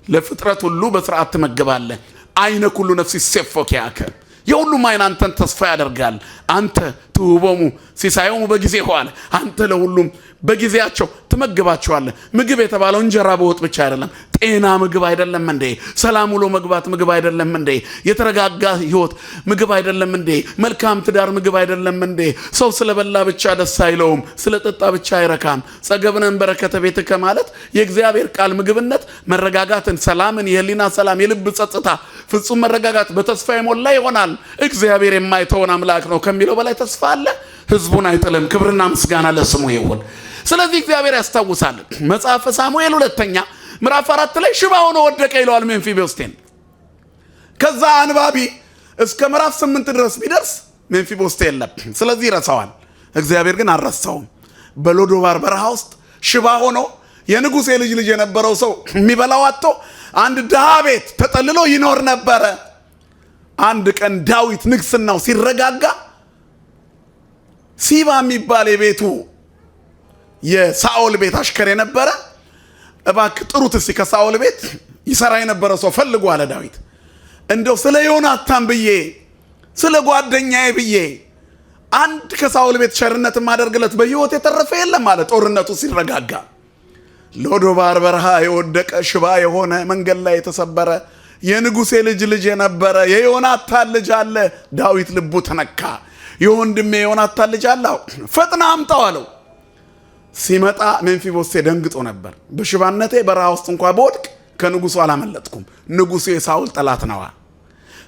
ለፍጥረት ሁሉ በስርዓት ትመግባለህ። አይነ ኩሉ ነፍስ ይሴፎኪያከ፣ የሁሉም አይን አንተን ተስፋ ያደርጋል። አንተ ትውቦሙ ሲሳዮሙ በጊዜ ሆነ፣ አንተ ለሁሉም በጊዜያቸው ትመግባቸዋለህ። ምግብ የተባለው እንጀራ በወጥ ብቻ አይደለም። ጤና ምግብ አይደለም እንዴ? ሰላም ውሎ መግባት ምግብ አይደለም እንዴ? የተረጋጋ ህይወት ምግብ አይደለም እንዴ? መልካም ትዳር ምግብ አይደለም እንዴ? ሰው ስለበላ ብቻ ደስ አይለውም፣ ስለጠጣ ብቻ አይረካም። ጸገብነን በረከተ ቤትከ ማለት የእግዚአብሔር ቃል ምግብነት መረጋጋትን፣ ሰላምን፣ የህሊና ሰላም፣ የልብ ጸጥታ፣ ፍጹም መረጋጋት በተስፋ የሞላ ይሆናል። እግዚአብሔር የማይተውን አምላክ ነው ከሚለው በላይ ተስፋ አለ። ህዝቡን አይጥልም። ክብርና ምስጋና ለስሙ ይሁን። ስለዚህ እግዚአብሔር ያስታውሳል። መጽሐፈ ሳሙኤል 2 ምዕራፍ 4 ላይ ሽባ ሆኖ ወደቀ ይለዋል ሜምፊቦስቴን። ከዛ አንባቢ እስከ ምዕራፍ 8 ድረስ ቢደርስ ሜምፊቦስቴ የለም። ስለዚህ ይረሳዋል። እግዚአብሔር ግን አልረሳውም። በሎዶባር በረሃ ውስጥ ሽባ ሆኖ የንጉሥ ልጅ የነበረው ሰው የሚበላው አጥቶ አንድ ድሃ ቤት ተጠልሎ ይኖር ነበረ። አንድ ቀን ዳዊት ንግስናው ሲረጋጋ ሲባ የሚባል የቤቱ የሳኦል ቤት አሽከር የነበረ እባክህ ጥሩት እስቲ ከሳኦል ቤት ይሰራ የነበረ ሰው ፈልጉ አለ ዳዊት። እንደው ስለ ዮናታን ብዬ ስለ ጓደኛዬ ብዬ አንድ ከሳኦል ቤት ቸርነት ማደርግለት በሕይወት የተረፈ የለም አለ። ጦርነቱ ሲረጋጋ ሎዶባር በረሃ የወደቀ ሽባ የሆነ መንገድ ላይ የተሰበረ የንጉሴ ልጅ የነበረ የዮናታን ልጅ አለ። ዳዊት ልቡ ተነካ። የወንድሜ የዮናታን ልጅ አለ፣ ፈጥና አምጣው አለው። ሲመጣ ሜምፊቦስቴ ደንግጦ ነበር። በሽባነቴ በረሃ ውስጥ እንኳን በወድቅ ከንጉሱ አላመለጥኩም፣ ንጉሱ የሳውል ጠላት ነዋ፣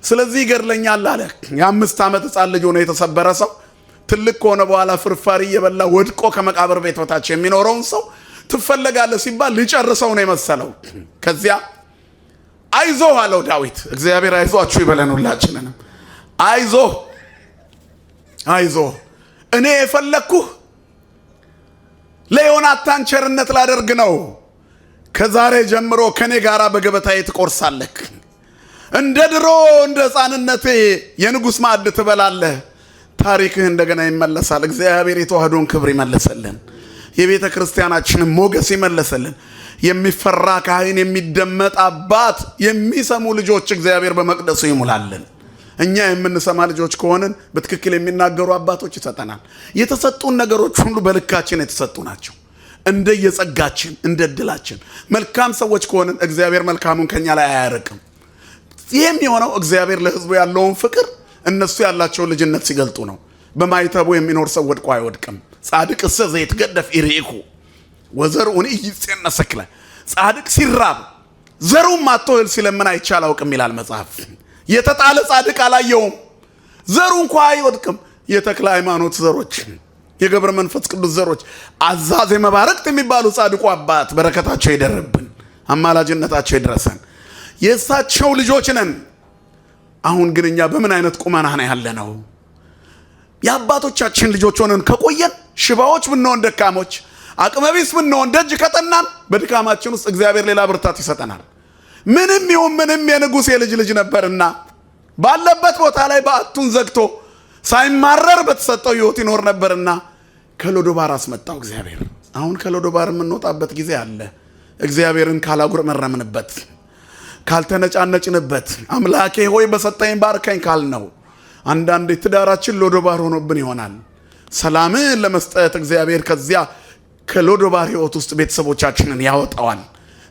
ስለዚህ ይገድለኛል አለ። የ5 ዓመት ሕፃን ልጅ ሆኖ የተሰበረ ሰው ትልቅ ከሆነ በኋላ ፍርፋሪ እየበላ ወድቆ ከመቃብር ቤት በታች የሚኖረውን ሰው ትፈለጋለህ ሲባል ሊጨርሰው ነው የመሰለው። ከዚያ አይዞህ አለው ዳዊት። እግዚአብሔር አይዟችሁ ይበለን ሁላችንንም። አይዞህ እኔ የፈለግኩህ ለዮናታን ቸርነት ላደርግ ነው። ከዛሬ ጀምሮ ከኔ ጋራ በገበታዬ ትቆርሳለህ፣ እንደ ድሮ እንደ ሕፃንነቴ የንጉሥ ማዕድ ትበላለህ። ታሪክህ እንደገና ይመለሳል። እግዚአብሔር የተዋህዶን ክብር ይመለሰልን፣ የቤተ ክርስቲያናችንን ሞገስ ይመለሰልን። የሚፈራ ካህን፣ የሚደመጥ አባት፣ የሚሰሙ ልጆች እግዚአብሔር በመቅደሱ ይሙላልን። እኛ የምንሰማ ልጆች ከሆንን በትክክል የሚናገሩ አባቶች ይሰጠናል። የተሰጡን ነገሮች ሁሉ በልካችን የተሰጡ ናቸው፣ እንደየጸጋችን እንደ ዕድላችን። መልካም ሰዎች ከሆንን እግዚአብሔር መልካሙን ከኛ ላይ አያርቅም። ይህም የሆነው እግዚአብሔር ለሕዝቡ ያለውን ፍቅር እነሱ ያላቸውን ልጅነት ሲገልጡ ነው። በማይተቡ የሚኖር ሰው ወድቆ አይወድቅም። ጻድቅ እሰ ዘይትገደፍ ኢርኢኩ ወዘርኡን ኢይጼነሰክለ። ጻድቅ ሲራብ ዘሩም አጥቶ እህል ሲለምን አይቼ አላውቅም ይላል መጽሐፍ። የተጣለ ጻድቅ አላየውም፣ ዘሩ እንኳ አይወድቅም። የተክለ ሃይማኖት ዘሮች፣ የገብረ መንፈስ ቅዱስ ዘሮች፣ አዛዜ መባረክት የሚባሉ ጻድቁ አባት በረከታቸው ይደርብን፣ አማላጅነታቸው ይድረሰን። የእሳቸው ልጆች ነን። አሁን ግን እኛ በምን አይነት ቁመና ነው ያለነው? የአባቶቻችን ልጆች ሆነን ከቆየን ሽባዎች ብንሆን፣ ደካሞች፣ አቅመቢስ ብንሆን፣ ደጅ ከጠናን በድካማችን ውስጥ እግዚአብሔር ሌላ ብርታት ይሰጠናል። ምንም ይሁን ምንም የንጉሥ ልጅ ነበርና ባለበት ቦታ ላይ በአቱን ዘግቶ ሳይማረር በተሰጠው ሕይወት ይኖር ነበርና ከሎዶባር አስመጣው እግዚአብሔር። አሁን ከሎዶባር የምንወጣበት ጊዜ አለ። እግዚአብሔርን ካላጉረመረምንበት፣ ካልተነጫነጭንበት፣ አምላኬ ሆይ በሰጠኝ ባርከኝ ካልነው አንዳንዴ ትዳራችን ሎዶባር ሆኖብን ይሆናል። ሰላምን ለመስጠት እግዚአብሔር ከዚያ ከሎዶባር ሕይወት ውስጥ ቤተሰቦቻችንን ያወጣዋል።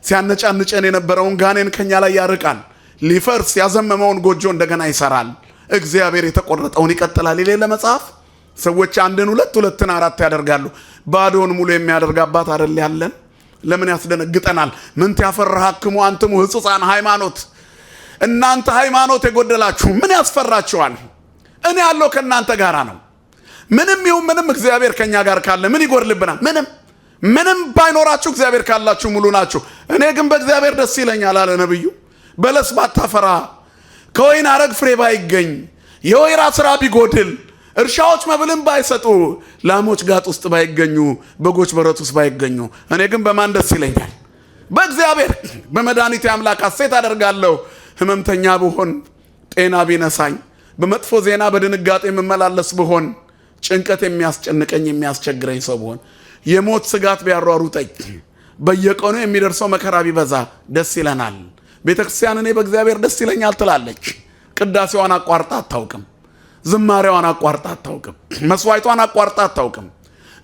ሲያነጫንጨን የነበረውን ጋኔን ከኛ ላይ ያርቃል። ሊፈርስ ያዘመመውን ጎጆ እንደገና ይሰራል። እግዚአብሔር የተቆረጠውን ይቀጥላል ይላል መጽሐፍ። ሰዎች አንድን ሁለት ሁለትን አራት ያደርጋሉ። ባዶን ሙሉ የሚያደርግ አባት አይደል ያለን? ለምን ያስደነግጠናል? ምን ያፈራሃክሙ አንትሙ ሕጹፃን ሃይማኖት፣ እናንተ ሃይማኖት የጎደላችሁ ምን ያስፈራችኋል? እኔ ያለው ከእናንተ ጋር ነው። ምንም ይሁን ምንም እግዚአብሔር ከኛ ጋር ካለ ምን ይጎርልብናል? ምንም ባይኖራችሁ እግዚአብሔር ካላችሁ ሙሉ ናችሁ። እኔ ግን በእግዚአብሔር ደስ ይለኛል አለ ነብዩ። በለስ ባታፈራ፣ ከወይን አረግ ፍሬ ባይገኝ፣ የወይራ ስራ ቢጎድል፣ እርሻዎች መብልን ባይሰጡ፣ ላሞች ጋጥ ውስጥ ባይገኙ፣ በጎች በረት ውስጥ ባይገኙ፣ እኔ ግን በማን ደስ ይለኛል? በእግዚአብሔር። በመድኃኒቴ አምላክ ሐሴት አደርጋለሁ። ህመምተኛ ብሆን፣ ጤና ቢነሳኝ፣ በመጥፎ ዜና በድንጋጤ የምመላለስ ብሆን፣ ጭንቀት የሚያስጨንቀኝ የሚያስቸግረኝ ሰው ብሆን፣ የሞት ስጋት ቢያሯሩጠኝ፣ በየቀኑ የሚደርሰው መከራ ቢበዛ ደስ ይለናል። ቤተክርስቲያን እኔ በእግዚአብሔር ደስ ይለኛል ትላለች። ቅዳሴዋን አቋርጣ አታውቅም። ዝማሬዋን አቋርጣ አታውቅም። መስዋዕቷን አቋርጣ አታውቅም።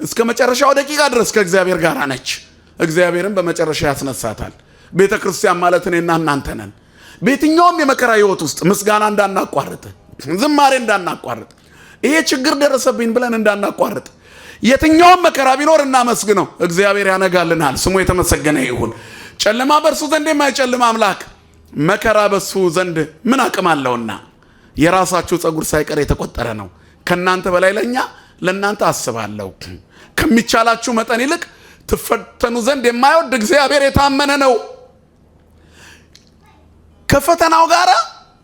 እስከ መጨረሻው ደቂቃ ድረስ ከእግዚአብሔር ጋር ነች። እግዚአብሔርን በመጨረሻ ያስነሳታል። ቤተክርስቲያን ማለት እኔና እናንተ ነን። በየትኛውም የመከራ ህይወት ውስጥ ምስጋና እንዳናቋርጥ፣ ዝማሬ እንዳናቋርጥ፣ ይሄ ችግር ደረሰብኝ ብለን እንዳናቋርጥ፣ የትኛውም መከራ ቢኖር እናመስግነው። እግዚአብሔር ያነጋልናል። ስሙ የተመሰገነ ይሁን። ጨለማ በእርሱ ዘንድ የማይጨልም አምላክ መከራ በሱ ዘንድ ምን አቅም አለውና የራሳችሁ ጸጉር ሳይቀር የተቆጠረ ነው። ከናንተ በላይ ለእናንተ አስባለሁ። ከሚቻላችሁ መጠን ይልቅ ትፈተኑ ዘንድ የማይወድ እግዚአብሔር የታመነ ነው። ከፈተናው ጋር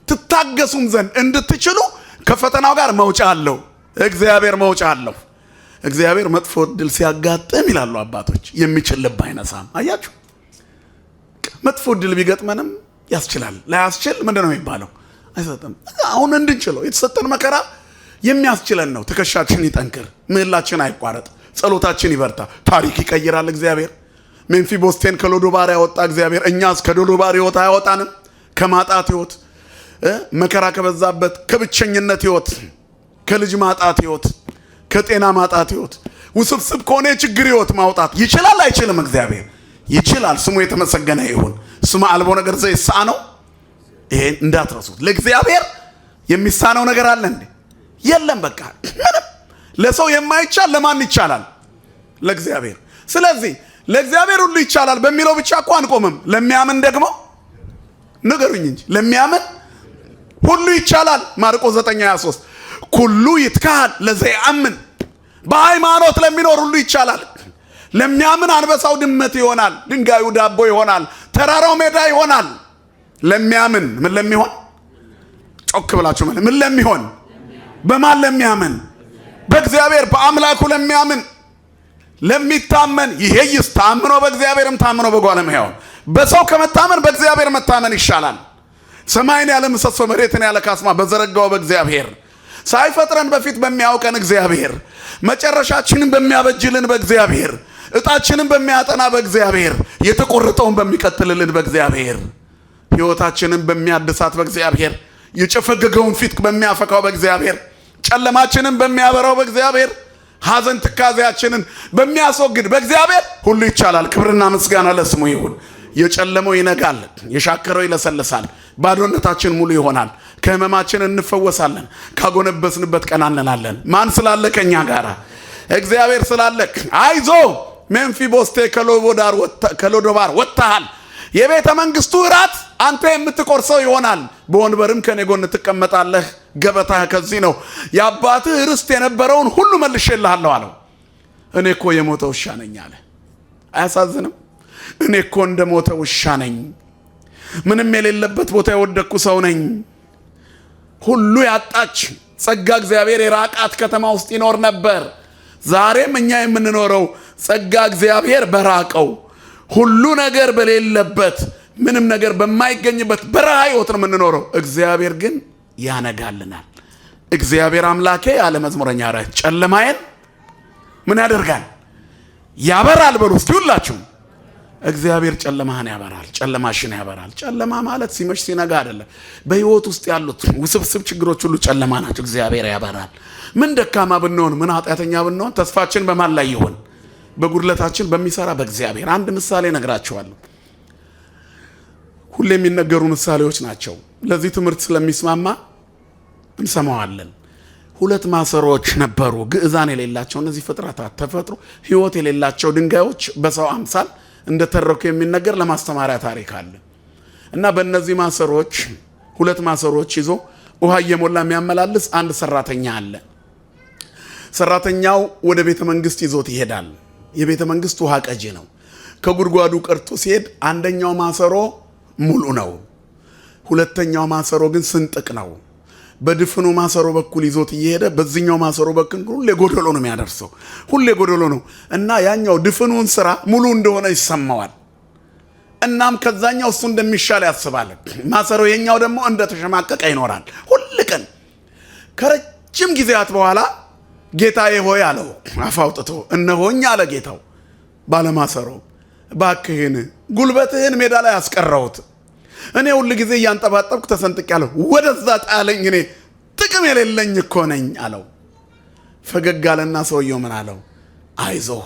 ትታገሱም ዘንድ እንድትችሉ ከፈተናው ጋር መውጫ አለው። እግዚአብሔር መውጫ አለው። እግዚአብሔር መጥፎ ዕድል ሲያጋጥም ይላሉ አባቶች የሚችል ልብ አይነሳም። አያችሁ፣ መጥፎ ዕድል ቢገጥመንም ያስችላል። ላያስችል ምንድነው የሚባለው? አይሰጥም። አሁን እንድንችለው የተሰጠን መከራ የሚያስችለን ነው። ትከሻችን ይጠንክር፣ ምህላችን አይቋረጥ፣ ጸሎታችን ይበርታ፣ ታሪክ ይቀይራል እግዚአብሔር። ሜምፊቦስቴን ከሎዶባር ያወጣ እግዚአብሔር እኛስ ከሎዶባር ሕይወት አያወጣንም? ከማጣት ሕይወት፣ መከራ ከበዛበት ከብቸኝነት ሕይወት፣ ከልጅ ማጣት ሕይወት፣ ከጤና ማጣት ሕይወት፣ ውስብስብ ከሆነ የችግር ሕይወት ማውጣት ይችላል አይችልም? እግዚአብሔር ይችላል። ስሙ የተመሰገነ ይሁን። ስሙ አልቦ ነገር ዘይሳነው። ይሄን እንዳትረሱት። ለእግዚአብሔር የሚሳነው ነገር አለ እንዴ? የለም። በቃ ምንም። ለሰው የማይቻል ለማን ይቻላል? ለእግዚአብሔር። ስለዚህ ለእግዚአብሔር ሁሉ ይቻላል በሚለው ብቻ እኮ አንቆምም። ለሚያምን ደግሞ ንገሩኝ እንጂ ለሚያምን ሁሉ ይቻላል። ማርቆስ 9:23 ኩሉ ይትካል ለዘያምን፣ በሃይማኖት ለሚኖር ሁሉ ይቻላል። ለሚያምን አንበሳው ድመት ይሆናል፣ ድንጋዩ ዳቦ ይሆናል፣ ተራራው ሜዳ ይሆናል። ለሚያምን ምን ለሚሆን? ጮክ ብላችሁ ምን ለሚሆን? በማን ለሚያምን? በእግዚአብሔር በአምላኩ ለሚያምን ለሚታመን ይሄ ይስታምኖ በእግዚአብሔርም ታምኖ በጓለም ሕያው። በሰው ከመታመን በእግዚአብሔር መታመን ይሻላል። ሰማይን ያለ ምሰሶ መሬትን ያለ ካስማ በዘረጋው በእግዚአብሔር፣ ሳይፈጥረን በፊት በሚያውቀን እግዚአብሔር፣ መጨረሻችንን በሚያበጅልን በእግዚአብሔር፣ እጣችንን በሚያጠና በእግዚአብሔር፣ የተቆረጠውን በሚቀጥልልን በእግዚአብሔር፣ ሕይወታችንን በሚያድሳት በእግዚአብሔር፣ የጨፈገገውን ፊት በሚያፈካው በእግዚአብሔር፣ ጨለማችንን በሚያበራው በእግዚአብሔር፣ ሐዘን ትካዜያችንን በሚያስወግድ በእግዚአብሔር ሁሉ ይቻላል። ክብርና ምስጋና ለስሙ ይሁን። የጨለመው ይነጋል፣ የሻከረው ይለሰልሳል፣ ባዶነታችን ሙሉ ይሆናል፣ ከህመማችን እንፈወሳለን፣ ካጎነበስንበት ቀና እንላለን። ማን ስላለ? ከኛ ጋር እግዚአብሔር ስላለ። አይዞ ሜምፊቦስቴ ከሎዶባር ወጥተሃል። የቤተ መንግስቱ እራት አንተ የምትቆርሰው ይሆናል። በወንበርም ከኔ ጎን ትቀመጣለህ። ገበታህ ከዚህ ነው። የአባትህ ርስት የነበረውን ሁሉ መልሼልሃለሁ አለው። እኔ እኮ የሞተ ውሻ ነኝ አለ። አያሳዝንም? እኔ እኮ እንደ ሞተ ውሻ ነኝ። ምንም የሌለበት ቦታ የወደቅኩ ሰው ነኝ። ሁሉ ያጣች ጸጋ እግዚአብሔር የራቃት ከተማ ውስጥ ይኖር ነበር። ዛሬም እኛ የምንኖረው ጸጋ እግዚአብሔር በራቀው ሁሉ ነገር በሌለበት ምንም ነገር በማይገኝበት በረሃ ሕይወት ነው የምንኖረው። እግዚአብሔር ግን ያነጋልናል። እግዚአብሔር አምላኬ ያለ መዝሙረኛ ራይ ጨለማዬን ምን ያደርጋል? ያበራል በሉ እስኪ ሁላችሁ። እግዚአብሔር ጨለማህን ያበራል፣ ጨለማሽን ያበራል። ጨለማ ማለት ሲመሽ ሲነጋ አይደለም። በህይወት ውስጥ ያሉት ውስብስብ ችግሮች ሁሉ ጨለማ ናቸው። እግዚአብሔር ያበራል። ምን ደካማ ብንሆን፣ ምን ኃጢአተኛ ብንሆን ተስፋችን በማን ላይ ይሆን? በጉድለታችን በሚሰራ በእግዚአብሔር። አንድ ምሳሌ ነግራችኋለሁ። ሁሌ የሚነገሩ ምሳሌዎች ናቸው። ለዚህ ትምህርት ስለሚስማማ እንሰማዋለን። ሁለት ማሰሮዎች ነበሩ፣ ግዕዛን የሌላቸው። እነዚህ ፍጥረታት ተፈጥሮ ህይወት የሌላቸው ድንጋዮች በሰው አምሳል እንደተረኩ የሚነገር ለማስተማሪያ ታሪክ አለ። እና በእነዚህ ማሰሮች ሁለት ማሰሮች ይዞ ውሃ እየሞላ የሚያመላልስ አንድ ሰራተኛ አለ። ሰራተኛው ወደ ቤተ መንግስት ይዞት ይሄዳል። የቤተ መንግስት ውሃ ቀጂ ነው። ከጉድጓዱ ቀርቶ ሲሄድ አንደኛው ማሰሮ ሙሉ ነው፣ ሁለተኛው ማሰሮ ግን ስንጥቅ ነው። በድፍኑ ማሰሮ በኩል ይዞት እየሄደ በዚህኛው ማሰሮ በኩል ሁሌ ጎደሎ ነው የሚያደርሰው፣ ሁሌ ጎደሎ ነው። እና ያኛው ድፍኑን ስራ ሙሉ እንደሆነ ይሰማዋል። እናም ከዛኛው እሱ እንደሚሻል ያስባል። ማሰሮ የኛው ደግሞ እንደተሸማቀቀ ይኖራል ሁል ቀን። ከረጅም ጊዜያት በኋላ ጌታዬ ሆይ አለው አፍ አውጥቶ። እነሆኝ አለ ጌታው ባለማሰሮ፣ ባክህን ጉልበትህን ሜዳ ላይ አስቀረውት። እኔ ሁሉ ጊዜ እያንጠባጠብኩ ተሰንጥቄያለሁ፣ ወደዛ ጣለኝ፣ እኔ ጥቅም የሌለኝ እኮ ነኝ አለው። ፈገግ አለና ሰውየው ምን አለው? አይዞህ፣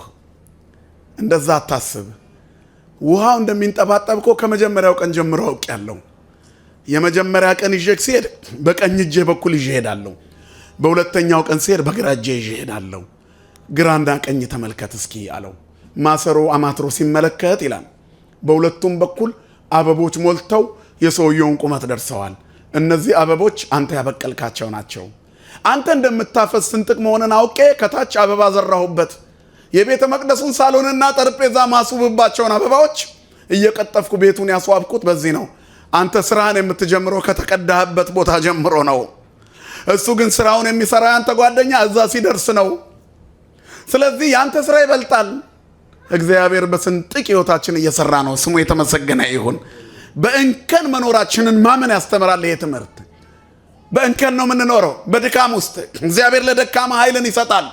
እንደዛ አታስብ። ውሃው እንደሚንጠባጠብ እኮ ከመጀመሪያው ቀን ጀምሮ አውቄያለሁ። የመጀመሪያ ቀን ይዤ ሲሄድ በቀኝ እጄ በኩል ይዤ ሄዳለሁ፣ በሁለተኛው ቀን ሲሄድ በግራ እጄ ይዤ ሄዳለሁ። ግራና ቀኝ ተመልከት እስኪ አለው። ማሰሮ አማትሮ ሲመለከት ይላል በሁለቱም በኩል አበቦች ሞልተው የሰውየውን ቁመት ደርሰዋል። እነዚህ አበቦች አንተ ያበቀልካቸው ናቸው። አንተ እንደምታፈስ ስንጥቅ መሆንን አውቄ ከታች አበባ ዘራሁበት። የቤተ መቅደሱን ሳሎንና ጠረጴዛ ማስውብባቸውን አበባዎች እየቀጠፍኩ ቤቱን ያስዋብኩት በዚህ ነው። አንተ ስራህን የምትጀምረው ከተቀዳህበት ቦታ ጀምሮ ነው። እሱ ግን ስራውን የሚሰራ ያንተ ጓደኛ እዛ ሲደርስ ነው። ስለዚህ ያንተ ስራ ይበልጣል። እግዚአብሔር በስንጥቅ ህይወታችን እየሰራ ነው። ስሙ የተመሰገነ ይሁን። በእንከን መኖራችንን ማመን ያስተምራል ይሄ ትምህርት። በእንከን ነው የምንኖረው፣ በድካም ውስጥ። እግዚአብሔር ለደካማ ኃይልን ይሰጣል።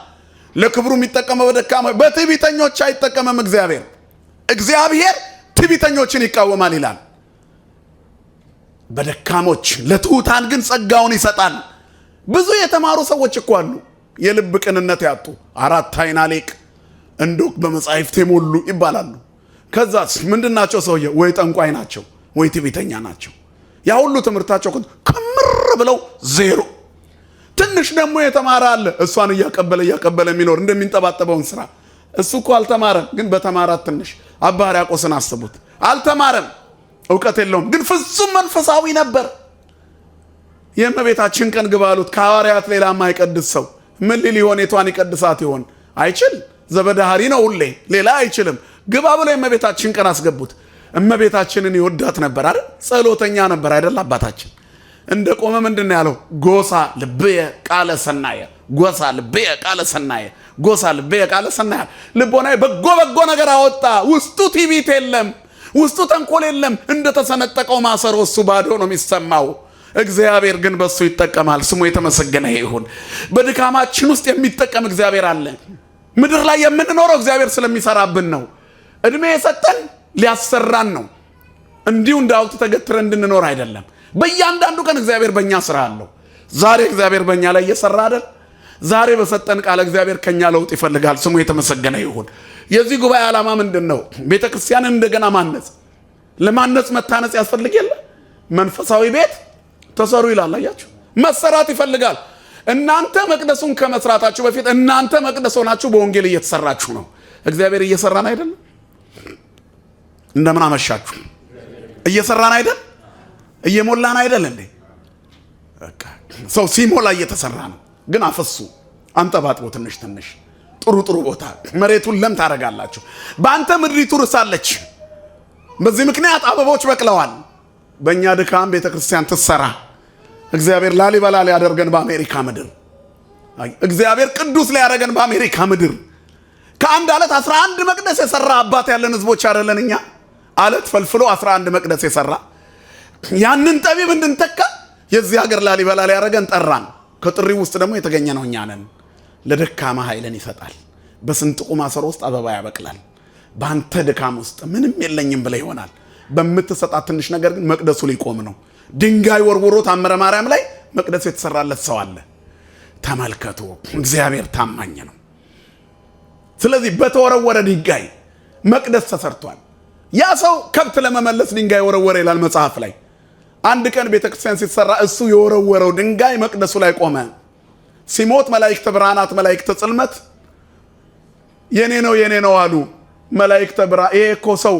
ለክብሩ የሚጠቀመው በደካማ፣ በትዕቢተኞች አይጠቀምም። እግዚአብሔር ትዕቢተኞችን ይቃወማል ይላል። በደካሞች ለትሑታን ግን ጸጋውን ይሰጣል። ብዙ የተማሩ ሰዎች እኮ አሉ የልብ ቅንነት ያጡ፣ አራት አይና ሊቅ እንዶክ በመጻሕፍት የሞሉ ይባላሉ። ከዛስ ምንድናቸው? ሰውዬ ወይ ጠንቋይ ናቸው ወይ ትዕቢተኛ ናቸው። ያ ሁሉ ትምህርታቸው ከምር ብለው ዜሮ። ትንሽ ደግሞ የተማረ አለ፣ እሷን እያቀበለ የሚኖር እንደሚንጠባጠበውን ስራ። እሱ እኮ አልተማረም፣ ግን በተማራት ትንሽ። አባ ሕርያቆስን አስቡት። አልተማረም፣ እውቀት የለውም፣ ግን ፍጹም መንፈሳዊ ነበር። የእመቤታችን ቀን ግባ አሉት። ከሐዋርያት ሌላ የማይቀድስ ሰው ምን ሊል ይሆን? የቷን ይቀድሳት ይሆን? አይችል፣ ዘበዳህሪ ነው ሁሌ፣ ሌላ አይችልም። ግባ ብሎ የእመቤታችን ቀን አስገቡት። እመቤታችንን ይወዳት ነበር አይደል? ጸሎተኛ ነበር አይደል? አባታችን እንደ ቆመ ምንድን ያለው? ጎሳ ልብየ ቃለ ሰናየ፣ ጎሳ ልብየ ቃለ ሰናየ፣ ጎሳ ልብየ ቃለ ሰናየ። ልቦናዬ በጎ ነገር አወጣ። ውስጡ ትዕቢት የለም፣ ውስጡ ተንኮል የለም። እንደተሰነጠቀው ማሰሮ እሱ ባዶ ነው የሚሰማው። እግዚአብሔር ግን በሱ ይጠቀማል። ስሙ የተመሰገነ ይሁን። በድካማችን ውስጥ የሚጠቀም እግዚአብሔር አለ። ምድር ላይ የምንኖረው እግዚአብሔር ስለሚሰራብን ነው። እድሜ የሰጠን ሊያሰራን ነው። እንዲሁ እንዳውት ተገትረ እንድንኖር አይደለም። በእያንዳንዱ ቀን እግዚአብሔር በእኛ ስራ አለው። ዛሬ እግዚአብሔር በእኛ ላይ እየሰራ አይደል? ዛሬ በሰጠን ቃል እግዚአብሔር ከኛ ለውጥ ይፈልጋል። ስሙ የተመሰገነ ይሁን። የዚህ ጉባኤ ዓላማ ምንድን ነው? ቤተ ክርስቲያንን እንደገና ማነጽ። ለማነጽ መታነጽ ያስፈልግ የለ? መንፈሳዊ ቤት ተሰሩ ይላል። አያችሁ፣ መሰራት ይፈልጋል። እናንተ መቅደሱን ከመስራታችሁ በፊት እናንተ መቅደስ ሆናችሁ በወንጌል እየተሰራችሁ ነው። እግዚአብሔር እየሰራን አይደል? እንደምን አመሻችሁ። እየሰራን አይደል? እየሞላን አይደል እንዴ? በቃ ሰው ሲሞላ እየተሰራ ነው። ግን አፈሱ፣ አንጠባጥቦ ትንሽ ጥሩ ቦታ መሬቱን ለም ታደርጋላችሁ። በአንተ ምድሪቱ ርሳለች። በዚህ ምክንያት አበቦች በቅለዋል። በእኛ ድካም ቤተ ክርስቲያን ትሰራ። እግዚአብሔር ላሊበላ ሊያደርገን በአሜሪካ ምድር፣ እግዚአብሔር ቅዱስ ሊያደርገን በአሜሪካ ምድር። ከአንድ አለት 11 መቅደስ የሰራ አባት ያለን ህዝቦች አይደለን እኛ? አለት ፈልፍሎ 11 መቅደስ የሰራ ያንን ጠቢብ እንድንተካ የዚህ ሀገር ላሊበላ ሊያደርገን ጠራን። ከጥሪው ውስጥ ደግሞ የተገኘ ነው እኛ ነን። ለደካማ ኃይልን ይሰጣል። በስንጥቁ ማሰሮ ውስጥ አበባ ያበቅላል። በአንተ ድካም ውስጥ ምንም የለኝም ብለህ ይሆናል። በምትሰጣት ትንሽ ነገር ግን መቅደሱ ሊቆም ነው። ድንጋይ ወርውሮ ታምረ ማርያም ላይ መቅደስ የተሰራለት ሰው አለ። ተመልከቱ፣ እግዚአብሔር ታማኝ ነው። ስለዚህ በተወረወረ ድንጋይ መቅደስ ተሰርቷል። ያ ሰው ከብት ለመመለስ ድንጋይ ወረወረ ይላል መጽሐፍ ላይ። አንድ ቀን ቤተክርስቲያን ሲሰራ እሱ የወረወረው ድንጋይ መቅደሱ ላይ ቆመ። ሲሞት መላእክተ ብርሃናት መላእክተ ጽልመት የኔ ነው አሉ። መላእክተ ብርሃን ይሄ እኮ ሰው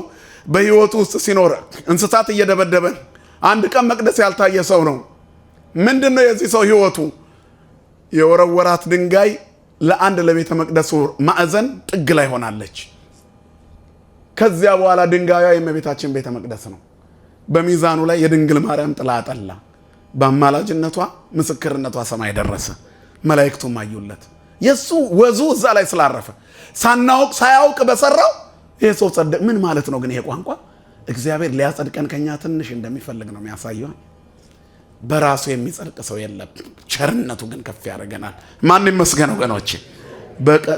በህይወቱ ውስጥ ሲኖር እንስሳት እየደበደበ አንድ ቀን መቅደስ ያልታየ ሰው ነው። ምንድነው የዚህ ሰው ህይወቱ? የወረወራት ድንጋይ ለአንድ ለቤተ መቅደሱ ማዕዘን ጥግ ላይ ሆናለች። ከዚያ በኋላ ድንጋዩ የእመቤታችን ቤተ መቅደስ ነው። በሚዛኑ ላይ የድንግል ማርያም ጥላ አጠላ። በአማላጅነቷ ምስክርነቷ ሰማይ ደረሰ። መላእክቱም አዩለት። የሱ ወዙ እዛ ላይ ስላረፈ ሳያውቅ በሰራው ይሄ ሰው ጸደቅ። ምን ማለት ነው ግን ይሄ ቋንቋ? እግዚአብሔር ሊያጸድቀን ከኛ ትንሽ እንደሚፈልግ ነው የሚያሳየው። በራሱ የሚጸድቅ ሰው የለም። ቸርነቱ ግን ከፍ ያደርገናል። ማን ይመስገን ወገኖቼ።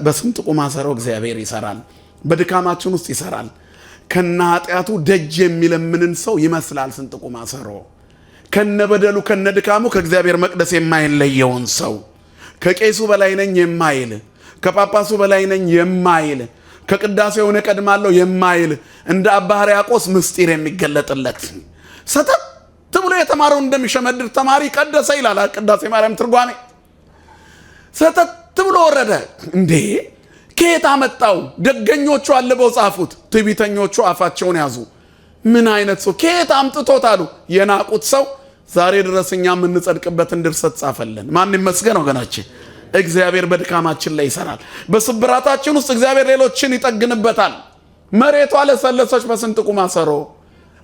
በስንጥቁ ማሰሮ እግዚአብሔር ይሰራል። በድካማችን ውስጥ ይሰራል። ከነ ኃጢአቱ ደጅ የሚለምንን ሰው ይመስላል ስንጥቁ ማሰሮ። ከነ በደሉ ከነ ድካሙ ከእግዚአብሔር መቅደስ የማይለየውን ሰው ከቄሱ በላይ ነኝ የማይል ከጳጳሱ በላይ ነኝ የማይል ከቅዳሴው እቀድማለሁ የማይል እንደ አባ ሕርያቆስ ምስጢር የሚገለጥለት ሰተት ብሎ የተማረው እንደሚሸመድር ተማሪ ቀደሰ ይላል ቅዳሴ ማርያም ትርጓሜ። ሰተት ብሎ ወረደ። እንዴ ከየት አመጣው? ደገኞቹ አልበው ጻፉት፣ ትዕቢተኞቹ አፋቸውን ያዙ። ምን አይነት ሰው ከየት አምጥቶት አሉ። የናቁት ሰው ዛሬ ድረስ እኛ የምንጸድቅበትን ድርሰት ጻፈልን። ማን ይመስገን ወገናቼ። እግዚአብሔር በድካማችን ላይ ይሰራል። በስብራታችን ውስጥ እግዚአብሔር ሌሎችን ይጠግንበታል። መሬቷ ለሰለሰች በስንጥቁ ማሰሮ።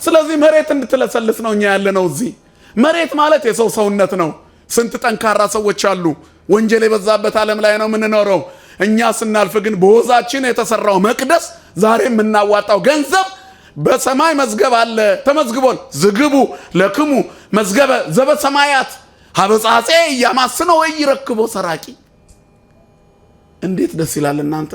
ስለዚህ መሬት እንድትለሰልስ ነው እኛ ያለነው እዚህ። መሬት ማለት የሰው ሰውነት ነው። ስንት ጠንካራ ሰዎች አሉ። ወንጀል የበዛበት ዓለም ላይ ነው የምንኖረው። እኛ ስናልፍ ግን በወዛችን የተሰራው መቅደስ ዛሬ የምናዋጣው ገንዘብ በሰማይ መዝገብ አለ ተመዝግቧል። ዝግቡ ለክሙ መዝገበ ዘበ ሰማያት ሀበጻጼ ያማስነው ይረክቦ ሰራቂ። እንዴት ደስ ይላል እናንተ።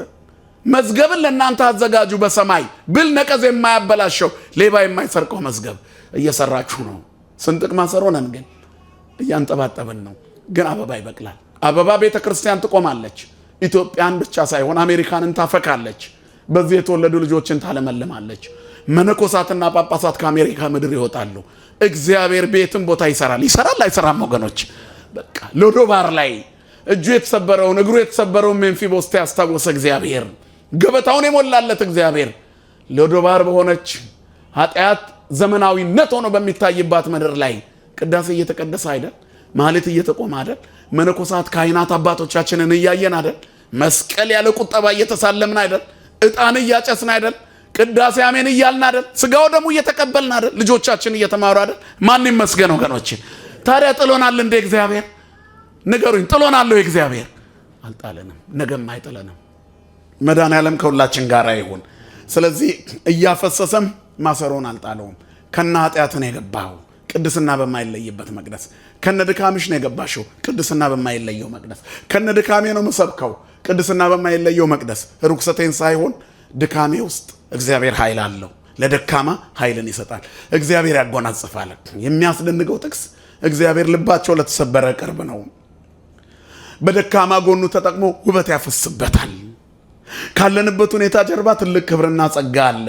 መዝገብን ለእናንተ አዘጋጁ በሰማይ ብል ነቀዝ የማያበላሸው ሌባ የማይሰርቀው መዝገብ እየሰራችሁ ነው። ስንጥቅ ማሰሮ ነን ግን እያንጠባጠብን ነው። ግን አበባ ይበቅላል። አበባ ቤተ ክርስቲያን ትቆማለች። ኢትዮጵያን ብቻ ሳይሆን አሜሪካንን ታፈካለች። በዚህ የተወለዱ ልጆችን ታለመልማለች። መነኮሳትና ጳጳሳት ከአሜሪካ ምድር ይወጣሉ። እግዚአብሔር ቤትም ቦታ ይሰራል። አይሰራም ወገኖች? በቃ ሎዶባር ላይ እጁ የተሰበረውን እግሩ የተሰበረውን ሜምፊቦስቴ ያስታወሰ እግዚአብሔር፣ ገበታውን የሞላለት እግዚአብሔር ሎዶባር በሆነች ኃጢአት ዘመናዊነት ሆኖ በሚታይባት ምድር ላይ ቅዳሴ እየተቀደሰ አይደል? ማለት እየተቆመ አይደል? መነኮሳት ካህናት አባቶቻችንን እያየን አይደል? መስቀል ያለ ቁጠባ እየተሳለምን አይደል? ዕጣን እያጨስን አይደል? ቅዳሴ አሜን እያልን አይደል? ስጋው ደግሞ እየተቀበልን አይደል? ልጆቻችን እየተማሩ አይደል? ማን ይመስገን ወገኖች። ታዲያ ጥሎናል እንደ እግዚአብሔር? ንገሩኝ፣ ጥሎናል ወይ እግዚአብሔር? አልጣለንም፣ ነገም አይጥለንም። መድኃኔዓለም ከሁላችን ጋር ይሁን። ስለዚህ እያፈሰሰም ማሰሮን አልጣለውም። ከነ ኃጢአትን የገባው ቅድስና በማይለይበት መቅደስ፣ ከነ ድካምሽ ነው የገባሽው ቅድስና በማይለየው መቅደስ። ከነ ድካሜ ነው መሰብከው ቅድስና በማይለየው መቅደስ። ርኩሰቴን ሳይሆን ድካሜ ውስጥ እግዚአብሔር ኃይል አለው። ለደካማ ኃይልን ይሰጣል፣ እግዚአብሔር ያጎናጽፋል። የሚያስደንቀው ጥቅስ እግዚአብሔር ልባቸው ለተሰበረ ቅርብ ነው፣ በደካማ ጎኑ ተጠቅሞ ውበት ያፈስበታል። ካለንበት ሁኔታ ጀርባ ትልቅ ክብርና ጸጋ አለ።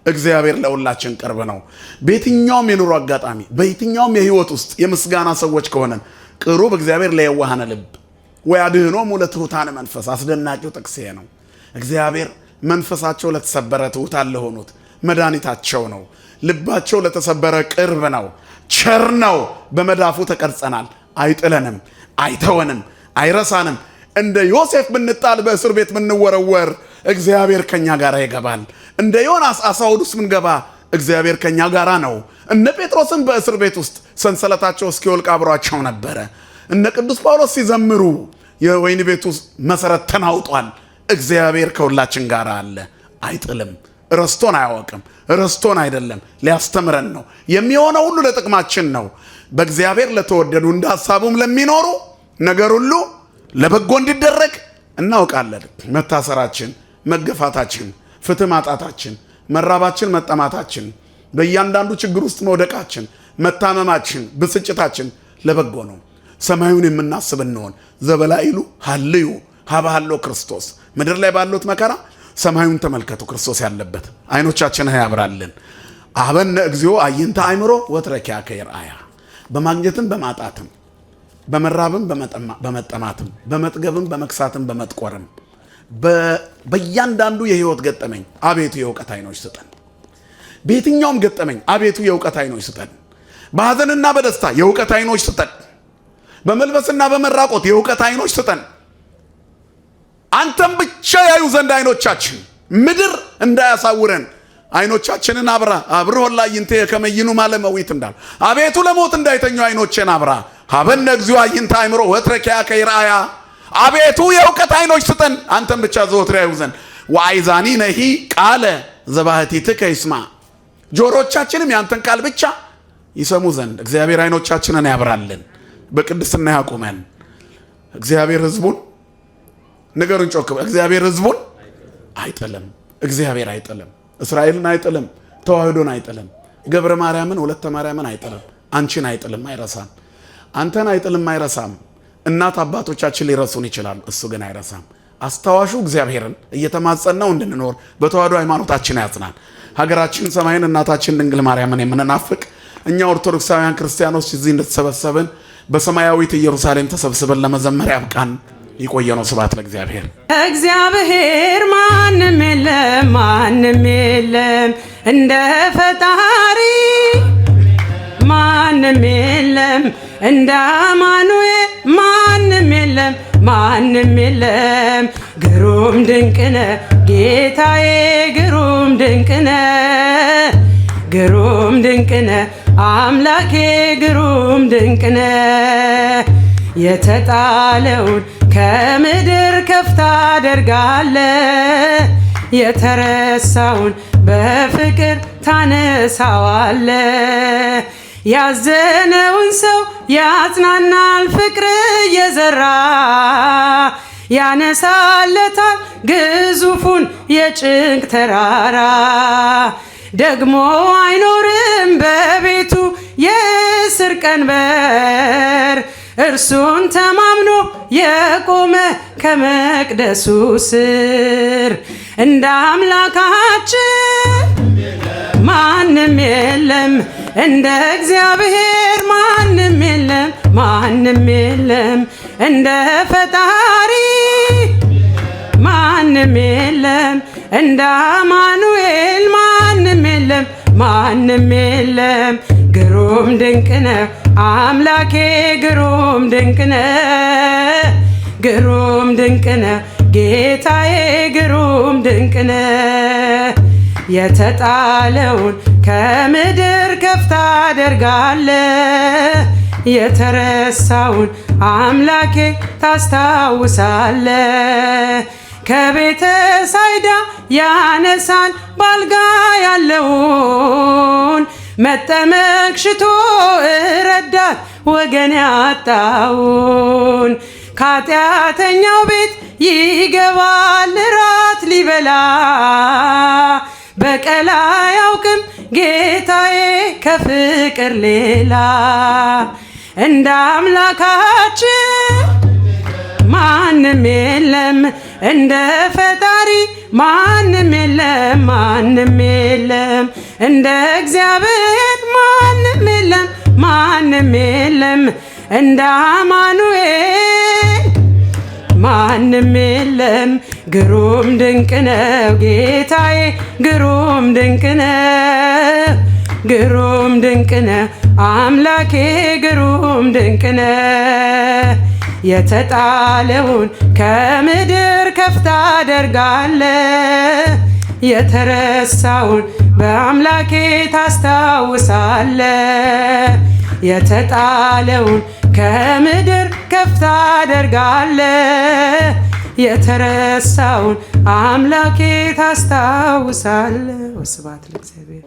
እግዚአብሔር ለሁላችን ቅርብ ነው። በየትኛውም የኑሮ አጋጣሚ በየትኛውም የህይወት ውስጥ የምስጋና ሰዎች ከሆነን ቅሩብ እግዚአብሔር ለየዋሃነ ልብ ወያድኅኖሙ ለትሑታነ መንፈስ። አስደናቂው ጥቅስ ነው። እግዚአብሔር መንፈሳቸው ለተሰበረ ትሑታን ለሆኑት መድኃኒታቸው ነው። ልባቸው ለተሰበረ ቅርብ ነው፣ ቸር ነው። በመዳፉ ተቀርጸናል። አይጥለንም፣ አይተወንም፣ አይረሳንም። እንደ ዮሴፍ ብንጣል በእስር ቤት ብንወረወር እግዚአብሔር ከኛ ጋር ይገባል። እንደ ዮናስ አሳ ሆድ ውስጥ ብንገባ እግዚአብሔር ከኛ ጋር ነው። እነ ጴጥሮስም በእስር ቤት ውስጥ ሰንሰለታቸው እስኪወልቅ አብሯቸው ነበረ። እነ ቅዱስ ጳውሎስ ሲዘምሩ የወይን ቤቱ መሰረት ተናውጧል። እግዚአብሔር ከሁላችን ጋር አለ፣ አይጥልም። ረስቶን አያወቅም። ረስቶን አይደለም፣ ሊያስተምረን ነው። የሚሆነው ሁሉ ለጥቅማችን ነው። በእግዚአብሔር ለተወደዱ እንደ ሐሳቡም ለሚኖሩ ነገር ሁሉ ለበጎ እንዲደረግ እናውቃለን። መታሰራችን፣ መገፋታችን፣ ፍትህ ማጣታችን፣ መራባችን፣ መጠማታችን፣ በእያንዳንዱ ችግር ውስጥ መውደቃችን፣ መታመማችን፣ ብስጭታችን ለበጎ ነው። ሰማዩን የምናስብ እንሆን። ዘበላይሉ ሀልዩ ሀባሃሎ ክርስቶስ። ምድር ላይ ባሉት መከራ ሰማዩን ተመልከቱ፣ ክርስቶስ ያለበት። አይኖቻችንን ያብራልን። አበነ እግዚኦ አይንተ አእምሮ ወትረኪያ ከይርአያ። በማግኘትም በማጣትም በመራብም በመጠማትም በመጥገብም በመክሳትም በመጥቆርም በእያንዳንዱ የህይወት ገጠመኝ አቤቱ የእውቀት አይኖች ስጠን። በየትኛውም ገጠመኝ አቤቱ የእውቀት አይኖች ስጠን። በሐዘንና በደስታ የእውቀት አይኖች ስጠን። በመልበስና በመራቆት የእውቀት አይኖች ስጠን። አንተም ብቻ ያዩ ዘንድ አይኖቻችን ምድር እንዳያሳውረን አይኖቻችንን አብራ። አብርሆ ላይንተ ከመይኑ ማለመዊት እንዳል አቤቱ ለሞት እንዳይተኙ አይኖችን አብራ። ሀበነ እግዚኦ አይንተ አእምሮ ወትረኪያ ከይርአያ። አቤቱ የእውቀት አይኖች ስጠን፣ አንተም ብቻ ዘወትር ያዩ ዘንድ። ወአይዛኒ ነሂ ቃለ ዘባህቲትከ ይስማ። ጆሮቻችንም ያንተን ቃል ብቻ ይሰሙ ዘንድ እግዚአብሔር አይኖቻችንን ያብራልን፣ በቅድስና ያቁመን። እግዚአብሔር ህዝቡን ነገሩን ጮክ። እግዚአብሔር ህዝቡን አይጥልም። እግዚአብሔር አይጥልም። እስራኤልን አይጥልም። ተዋህዶን አይጥልም። ገብረ ማርያምን ወለተ ማርያምን አይጥልም። አንቺን አይጥልም፣ አይረሳም። አንተን አይጥልም፣ አይረሳም። እናት አባቶቻችን ሊረሱን ይችላሉ፣ እሱ ግን አይረሳም። አስታዋሹ እግዚአብሔርን እየተማጸነው እንድንኖር በተዋህዶ ሃይማኖታችን ያጽናል። ሀገራችን ሰማይን እናታችን ድንግል ማርያምን የምንናፍቅ እኛ ኦርቶዶክሳውያን ክርስቲያኖች እዚህ እንደተሰበሰብን በሰማያዊት ኢየሩሳሌም ተሰብስበን ለመዘመር ያብቃን። ይቆየነው። ስብሐት ለእግዚአብሔር። እግዚአብሔር ማንም የለም፣ ማንም የለም እንደ ፈጣሪ፣ ማንም የለም እንደ አማኑኤል፣ ማንም የለም፣ ማንም የለም። ግሩም ድንቅነ ጌታዬ፣ ግሩም ድንቅነ፣ ግሩም ድንቅነ አምላኬ፣ ግሩም ድንቅነ። የተጣለውን ከምድር ከፍ ታደርጋለ፣ የተረሳውን በፍቅር ታነሳዋለ። ያዘነውን ሰው ያጽናናል ፍቅር እየዘራ፣ ያነሳለታል ግዙፉን የጭንቅ ተራራ። ደግሞ አይኖርም በቤቱ የእስር ቀንበር፣ እርሱን ተማምኖ የቆመ ከመቅደሱ ስር። እንደ አምላካችን ማንም የለም፣ እንደ እግዚአብሔር ማንም የለም፣ ማንም የለም። እንደ ፈጣሪ ማንም የለም፣ እንደ አማኑኤል ማንም የለም፣ ማንም የለም። ግሩም ድንቅነ አምላኬ፣ ግሩም ድንቅነ፣ ግሩም ድንቅነ ጌታዬ፣ ግሩም ድንቅነ። የተጣለውን ከምድር ከፍ ታደርጋለ፣ የተረሳውን አምላኬ ታስታውሳለ። ከቤተ ሳይዳ ያነሳን ባልጋ ያለውን፣ መጠመቅ ሽቶ ረዳት ወገን ያጣውን። ከኃጢአተኛው ቤት ይገባል ራት ሊበላ፣ በቀል አያውቅም ጌታዬ ከፍቅር ሌላ። እንደ አምላካችን ማንም የለም፣ እንደ ፈጣሪ ማንም የለም፣ ማንም የለም። እንደ እግዚአብሔር ማንም የለም፣ ማንም የለም። እንደ አማኑኤል ማንም የለም። ግሩም ድንቅ ነው ጌታዬ፣ ግሩም ድንቅ ነው፣ ግሩም ድንቅ ነው አምላኬ፣ ግሩም ድንቅ ነው። የተጣለውን ከምድር ከፍ ታደርጋለ፣ የተረሳውን በአምላኬ ታስታውሳለ። የተጣለውን ከምድር ከፍ ታደርጋለ፣ የተረሳውን አምላኬ ታስታውሳለ። ወስብሐት ለእግዚአብሔር።